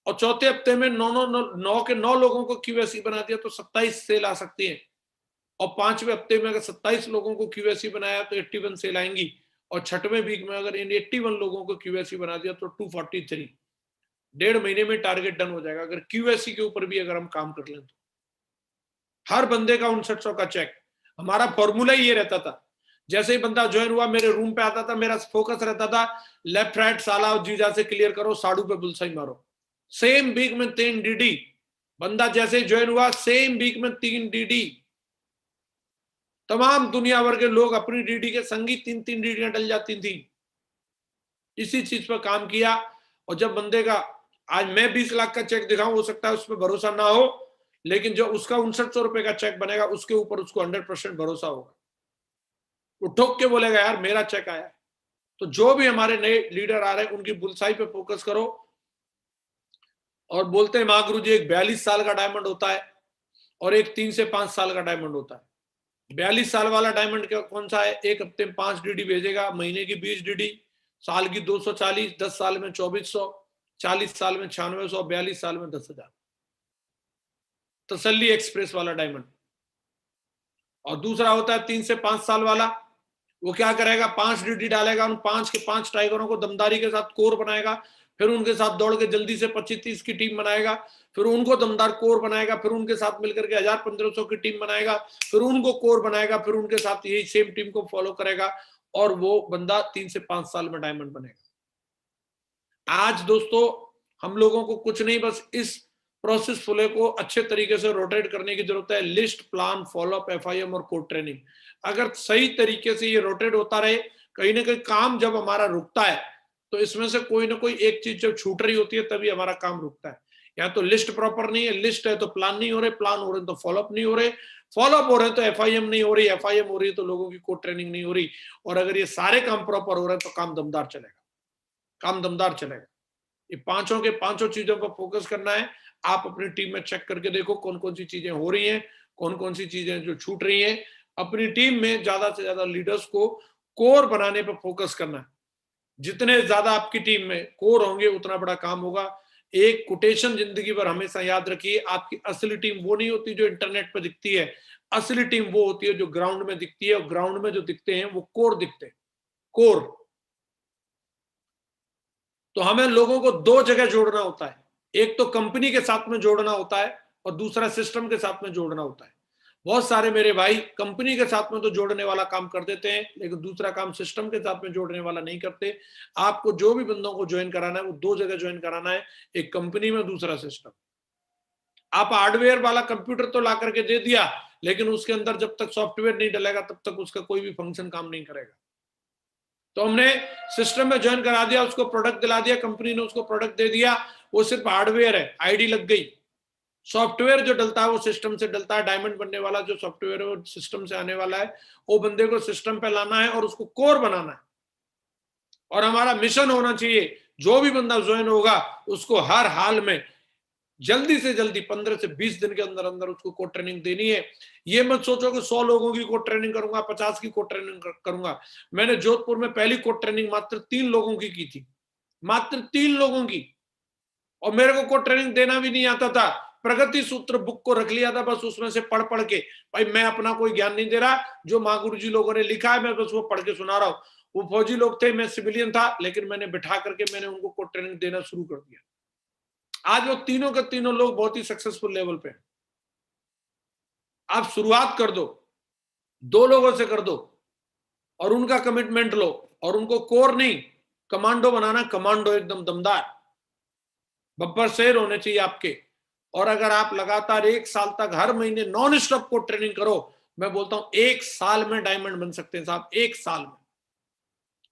Speaker 1: और चौथे हफ्ते में 9 लोगों को क्यूएससी बना दिया तो 27 सेल आ सकती है, और 5वें हफ्ते में अगर 27 लोगों को क्यूएससी बनाया तो 81 सेल आएंगी, और 6वें वीक में अगर इन 81 लोगों को क्यूएससी बना दिया तो 243, 1.5 महीने में टारगेट डन हो जाएगा, अगर क्यूएससी के ऊपर भी अगर हम काम कर लें तो। हर बंदे का 5900 का चेक। हमारा फॉर्मूला ही ये रहता था, जैसे ही बंदा ज्वाइन हुआ मेरे रूम पे आता था, मेरा फोकस रहता था लेफ्ट राइट साला जीजा से क्लियर करो, साड़ू पे बुलसाई मारो। सेम वीक में 3 डीडी, बंदा जैसे ज्वाइन हुआ सेम वीक में 3 डीडी। तमाम दुनिया भर के लोग अपनी डीडी के संगी 3-3 डीडियां डल जाती थी। इसी चीज पर काम किया, और जब बंदे का आज मैं 20 लाख का चेक दिखाऊं, हो सकता है उस पर भरोसा ना हो, लेकिन जो उसका 5900 रुपए का चेक बनेगा उसके ऊपर उसको 100% भरोसा होगा। वो ठोक के बोलेगा यार मेरा चेक आया। तो जो भी हमारे नए लीडर आ रहे हैं उनकी बुलसाई पे फोकस करो। और बोलते हैं महागुरु जी एक 42 साल का डायमंड होता है और एक 3 से 5 साल का डायमंड होता है। 42 साल वाला डायमंड कौन सा है? एक हफ्ते में 5 डीडी भेजेगा, महीने की 20 डीडी, साल की 240, 10 साल में 2400, 40 साल में 9600, 42 साल में 10,000। तसल्ली एक्सप्रेस वाला डायमंड। और दूसरा होता है 3 से 5 साल वाला। वो क्या करेगा? 5 डीडी डालेगा, उन 5 के 5 टाइगरों को दमदारी के साथ कोर बनाएगा, फिर उनके साथ दौड़ के जल्दी से 25-30 की टीम बनाएगा, फिर उनको दमदार कोर बनाएगा, फिर उनके साथ मिलकर के 1000-1500 की टीम बनाएगा, फिर उनको कोर बनाएगा, फिर उनके साथ यही सेम टीम को फॉलो करेगा, और वो बंदा 3 से 5 साल में डायमंड बनेगा। आज दोस्तों हम लोगों को कुछ नहीं, बस इस प्रोसेस फ्लो को अच्छे तरीके से रोटेट करने की जरूरत है। लिस्ट, प्लान, फॉलोअप, एफआईएम और कोड ट्रेनिंग। अगर सही तरीके से ये रोटेट होता रहे, कहीं ना कहीं काम जब हमारा रुकता है तो इसमें से कोई ना कोई एक चीज जब छूट रही होती है तभी हमारा काम रुकता है। या तो लिस्ट प्रॉपर नहीं है, लिस्ट है तो प्लान नहीं हो रहे, प्लान हो रहे तो फॉलोअप नहीं हो रहे, फॉलोअप हो रहे तो एफआईएम नहीं हो रही, एफआईएम हो रही है तो लोगों की कोड ट्रेनिंग नहीं हो रही। और अगर ये सारे काम प्रॉपर हो रहे हैं तो काम दमदार चलेगा, काम दमदार चलेगा। ये पांचों के पांचों चीजों पर फोकस करना है। आप अपनी टीम में चेक करके देखो कौन कौन सी चीजें हो रही हैं, कौन कौन सी चीजें जो छूट रही हैं। अपनी टीम में ज्यादा से ज्यादा लीडर्स को कोर बनाने पर फोकस करना है। जितने ज्यादा आपकी टीम में कोर होंगे उतना बड़ा काम होगा। एक कोटेशन जिंदगी भर हमेशा याद रखिए, आपकी असली टीम वो नहीं होती जो इंटरनेट पर दिखती है, असली टीम वो होती है जो ग्राउंड में दिखती है, और ग्राउंड में जो दिखते हैं वो कोर दिखते हैं, कोर। तो हमें लोगों को 2 जगह जोड़ना होता है, एक तो कंपनी के साथ में जोड़ना होता है और दूसरा सिस्टम के साथ में जोड़ना होता है। बहुत सारे मेरे भाई कंपनी के साथ में तो जोड़ने वाला काम कर देते हैं, लेकिन दूसरा काम सिस्टम के साथ में जोड़ने वाला नहीं करते। आपको जो भी बंदों को ज्वाइन कराना है वो 2 जगह ज्वाइन कराना है, एक कंपनी में, दूसरा सिस्टम। आप हार्डवेयर वाला कंप्यूटर तो ला करके दे दिया, लेकिन उसके अंदर जब तक सॉफ्टवेयर नहीं डलेगा तब तक उसका कोई भी फंक्शन काम नहीं करेगा। तो हमने सिस्टम में ज्वाइन करा दिया, उसको प्रोडक्ट दिला दिया, कंपनी ने उसको प्रोडक्ट दे दिया, वो सिर्फ हार्डवेयर है, आईडी लग गई। सॉफ्टवेयर जो डलता है वो सिस्टम से डलता है। डायमंड बनने वाला जो सॉफ्टवेयर है वो सिस्टम से आने वाला है। वो बंदे को सिस्टम पे लाना है और उसको कोर बनाना है। और हमारा मिशन होना चाहिए, जो भी बंदा ज्वाइन होगा उसको हर हाल में जल्दी से जल्दी 15 से 20 दिन के अंदर अंदर उसको कोड ट्रेनिंग देनी है। ये मत सोचो कि 100 लोगों की कोड ट्रेनिंग करूंगा, 50 की कोड ट्रेनिंग करूंगा। मैंने जोधपुर में पहली कोड ट्रेनिंग मात्र 3 लोगों की थी, मात्र 3 लोगों की। और मेरे को कोड ट्रेनिंग देना भी नहीं आता था, प्रगति सूत्र बुक को रख लिया था बस, उसमें से पढ़ पढ़ के। भाई मैं अपना कोई ज्ञान नहीं दे रहा, जो माँ गुरु जी लोगों ने लिखा है मैं बस वो पढ़ के सुना रहा हूँ। वो फौजी लोग थे, मैं सिविलियन था, लेकिन मैंने बिठा करके मैंने उनको कोड ट्रेनिंग देना शुरू कर दिया। आज वो तीनों के तीनों लोग बहुत ही सक्सेसफुल लेवल पे हैं। आप शुरुआत कर दो, 2 लोगों से कर दो और उनका कमिटमेंट लो, और उनको कोर नहीं कमांडो बनाना, कमांडो एकदम दमदार, बब्बर शेर होने चाहिए आपके। और अगर आप लगातार 1 साल तक हर महीने नॉन स्टॉप कोड ट्रेनिंग करो, मैं बोलता हूं 1 साल में डायमंड बन सकते हैं साहब, 1 साल में।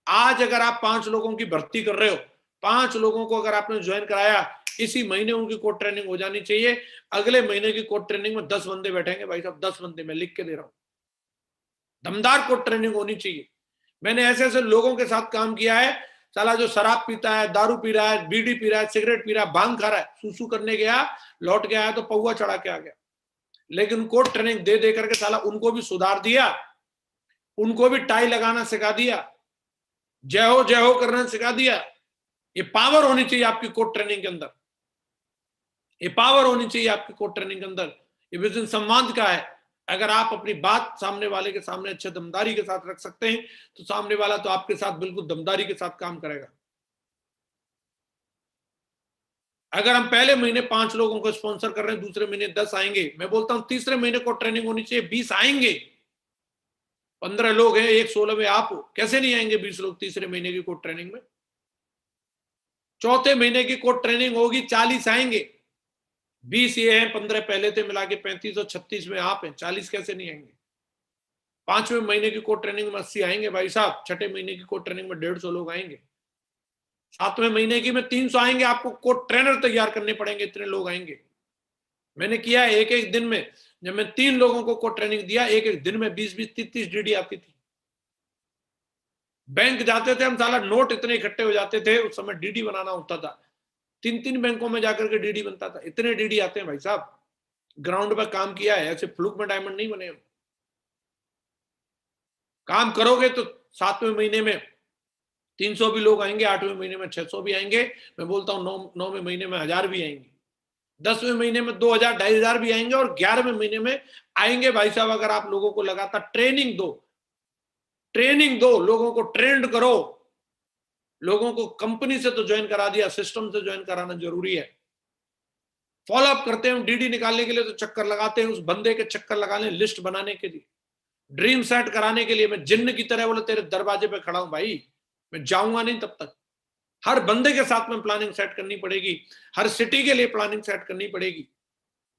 Speaker 1: आज अगर आप 5 लोगों की भर्ती कर रहे हो, 5 लोगों को अगर आपने ज्वाइन कराया, इसी महीने उनकी कोड ट्रेनिंग हो जानी चाहिए। अगले महीने की कोड ट्रेनिंग में 10 बंदे बैठेंगे भाई साहब, 10 बंदे मैं लिख के दे रहा हूं। दमदार कोड ट्रेनिंग होनी चाहिए। मैंने ऐसे ऐसे लोगों के साथ काम किया है, साला जो शराब पीता है, दारू पी रहा है, बीड़ी पी रहा है, सिगरेट पी रहा है, भांग खा रहा है, सूसू करने गया, लौट के आया तो पौवा चढ़ा के आ गया। लेकिन कोड ट्रेनिंग दे दे करके साला उनको भी सुधार दिया, उनको भी टाई लगाना सिखा दिया, जय हो करना सिखा दिया। ये पावर होनी चाहिए आपकी कोड ट्रेनिंग के अंदर। ये पावर होनी चाहिए आपकी कोर ट्रेनिंग के अंदर। ये विजन संवाद का है। अगर आप अपनी बात सामने वाले के सामने अच्छे दमदारी के साथ रख सकते हैं तो सामने वाला तो आपके साथ बिल्कुल दमदारी के साथ काम करेगा। अगर हम पहले महीने 5 लोगों को स्पॉन्सर कर रहे हैं, दूसरे महीने 10 आएंगे, मैं बोलता हूं तीसरे महीने को ट्रेनिंग होनी चाहिए 20 आएंगे। 15 लोग हैं, एक 16वें आप हो, कैसे नहीं आएंगे 20 लोग तीसरे महीने की कोड ट्रेनिंग में। चौथे महीने की कोड ट्रेनिंग होगी, 40 आएंगे। 20 ये हैं, 15 पहले थे, मिला के 35 और 36 में आप हैं, 40 कैसे नहीं आएंगे। 5वें महीने की कोड ट्रेनिंग में 80 आएंगे भाई साहब। छठे महीने की कोड ट्रेनिंग में 150 लोग आएंगे। 7वें महीने की में 300 आएंगे। आपको कोड ट्रेनर तैयार करने पड़ेंगे, इतने लोग आएंगे। मैंने किया है एक एक दिन में। जब मैं 3 लोगों को कोड ट्रेनिंग दिया, एक एक दिन में 20-20, 30-30 डीडी आती थी। बैंक जाते थे हम, साला नोट इतने इकट्ठे हो जाते थे, उस समय डीडी बनाना होता था। 3-3 बैंकों में जाकर के डीडी बनता था। इतने डीडी आते हैं भाई साहब। ग्राउंड पर काम किया है, ऐसे फ्लूक में डायमंड नहीं बने हम। काम करोगे तो 7वें महीने में 300 भी लोग आएंगे, 8वें महीने में 600 भी आएंगे। मैं बोलता हूँ 9वें महीने में 1000 भी आएंगे, 10वें महीने में 2000, 2500 भी आएंगे, और 11वें महीने में आएंगे भाई साहब। अगर आप लोगों को लगातार ट्रेनिंग दो, लोगों को ट्रेंड करो। लोगों को कंपनी से तो ज्वाइन करा दिया, सिस्टम से ज्वाइन कराना जरूरी है। फॉलोअप करते हैं डीडी निकालने के लिए तो चक्कर लगाते हैं, उस बंदे के चक्कर लगाने, लिस्ट बनाने के लिए, ड्रीम सेट कराने के लिए। मैं जिन्न की तरह बोले तेरे दरवाजे पे खड़ा हूं भाई, मैं जाऊंगा नहीं तब तक। हर बंदे के साथ में प्लानिंग सेट करनी पड़ेगी, हर सिटी के लिए प्लानिंग सेट करनी पड़ेगी।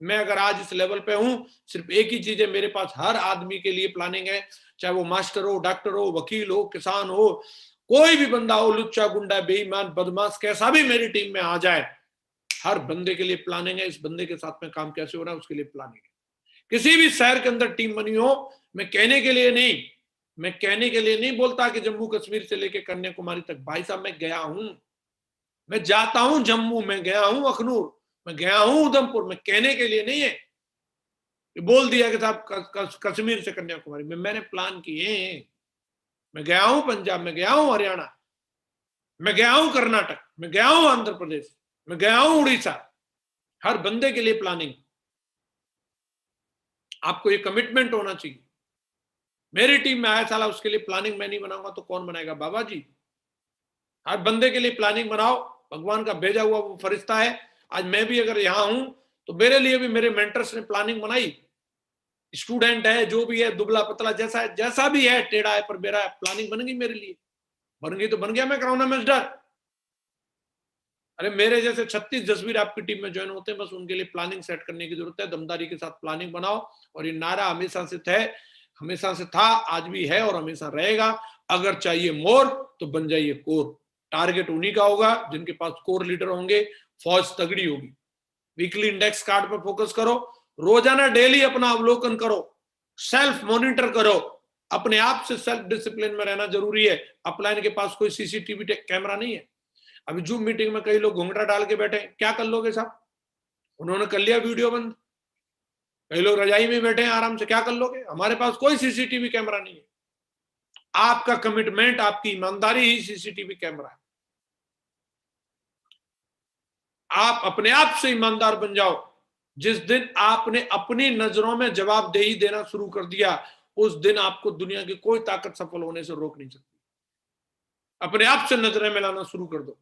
Speaker 1: मैं अगर आज इस लेवल पे हूं, सिर्फ एक ही चीज है मेरे पास, हर आदमी के लिए प्लानिंग है। चाहे वो मास्टर हो, डॉक्टर हो, वकील हो, किसान हो, कोई भी बंदा हो, लुच्चा गुंडा बेईमान बदमाश कैसा भी मेरी टीम में आ जाए, हर बंदे के लिए प्लानिंग है। इस बंदे के साथ में काम कैसे हो रहा है उसके लिए प्लानिंग है। किसी भी शहर के अंदर टीम बनी हो, मैं कहने के लिए नहीं, बोलता कि जम्मू कश्मीर से लेकर कन्याकुमारी तक। भाई साहब मैं गया हूं, मैं जाता हूं जम्मू, मैं गया हूं अखनूर, मैं गया हूं उधमपुर। मैं कहने के लिए नहीं है बोल दिया कि साहब कश्मीर से कन्याकुमारी में, मैंने प्लान किए। मैं गया हूं पंजाब, मैं गया हूं हरियाणा, मैं गया हूं कर्नाटक, मैं गया हूं आंध्र प्रदेश, मैं गया हूं उड़ीसा। हर बंदे के लिए प्लानिंग। आपको ये कमिटमेंट होना चाहिए। मेरी टीम में आया साला, उसके लिए प्लानिंग मैं नहीं बनाऊंगा तो कौन बनाएगा बाबा जी। हर बंदे के लिए प्लानिंग बनाओ, भगवान का भेजा हुआ वो फरिश्ता है। आज मैं भी अगर यहां हूं तो मेरे लिए भी मेरे मेंटर्स ने प्लानिंग बनाई। स्टूडेंट है, जो भी है, दुबला पतला जैसा भी है, टेढ़ा है पर मेरा प्लानिंग बन गई मेरे लिए। बन गई तो बन गया, मैं कराऊंगा मैस्टर। अरे मेरे जैसे 36 जसवीर आपकी टीम में ज्वाइन होते हैं, बस उनके लिए प्लानिंग सेट करने की जरूरत है। दमदारी के साथ प्लानिंग बनाओ। और ये नारा हमेशा से है, हमेशा से था, आज भी है और हमेशा रहेगा। अगर चाहिए मोर तो बन जाइए कोर। टारगेट उन्हीं का होगा जिनके पास कोर लीडर होंगे, फौज तगड़ी होगी। वीकली इंडेक्स कार्ड पर फोकस करो, रोजाना डेली अपना अवलोकन करो, सेल्फ मॉनिटर करो। अपने आप से सेल्फ डिसिप्लिन में रहना जरूरी है। अपलाइन के पास कोई सीसीटीवी कैमरा नहीं है। अभी जूम मीटिंग में कई लोग घुंघटा डाल के बैठे, क्या कर लोगे साहब? उन्होंने कर लिया वीडियो बंद। कई लोग रजाई में बैठे हैं आराम से, क्या कर लोगे? हमारे पास कोई सीसीटीवी कैमरा नहीं है। आपका कमिटमेंट, आपकी ईमानदारी ही सीसीटीवी कैमरा है। आप अपने आप से ईमानदार बन जाओ। जिस दिन आपने अपनी नजरों में जवाबदेही देना शुरू कर दिया, उस दिन आपको दुनिया की कोई ताकत सफल होने से रोक नहीं सकती। अपने आप से नजरें मिलाना शुरू कर दो।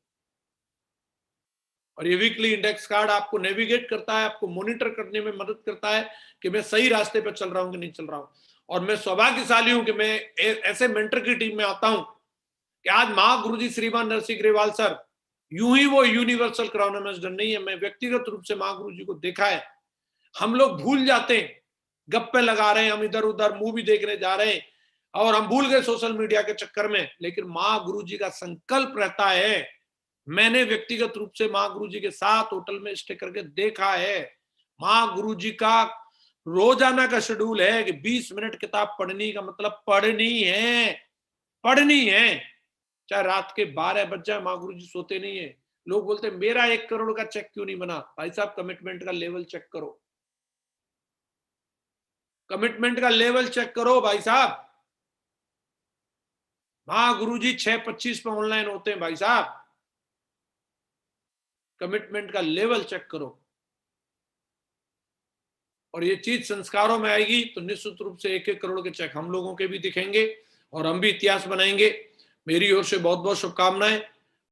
Speaker 1: और ये वीकली इंडेक्स कार्ड आपको नेविगेट करता है, आपको मॉनिटर करने में मदद करता है कि मैं सही रास्ते पर चल रहा हूं कि नहीं चल रहा हूं। और मैं सौभाग्यशाली हूं कि मैं ऐसे मेंटर की टीम में आता हूं कि आज महागुरुजी श्रीमान नरसिंह ग्रेवाल सर, यूं ही वो यूनिवर्सल क्राउन एम्बेसडर नहीं है, मैं व्यक्तिगत रूप से महागुरुजी को देखा है। हम लोग भूल जाते हैं, गप्पे लगा रहे हैं, हम इधर उधर मूवी देखने जा रहे हैं और हम भूल गए सोशल मीडिया के चक्कर में। लेकिन महागुरुजी का संकल्प रहता है। मैंने व्यक्तिगत रूप से महागुरुजी के साथ होटल में स्टे करके देखा है। महागुरुजी का रोजाना का शेड्यूल है कि 20 मिनट किताब पढ़नी का मतलब पढ़नी है, पढ़नी है। चाहे रात के 12 बज जाए, महागुरुजी सोते नहीं है। लोग बोलते हैं मेरा 1 करोड़ का चेक क्यों नहीं बना? भाई साहब कमिटमेंट का लेवल चेक करो, कमिटमेंट का लेवल चेक करो भाई साहब। महागुरुजी 6:25 पे ऑनलाइन होते हैं भाई साहब। कमिटमेंट का लेवल चेक करो। और ये चीज संस्कारों में आएगी तो निश्चित रूप से 1-1 करोड़ के चेक हम लोगों के भी दिखेंगे और हम भी इतिहास बनाएंगे। मेरी ओर से बहुत बहुत शुभकामनाएं।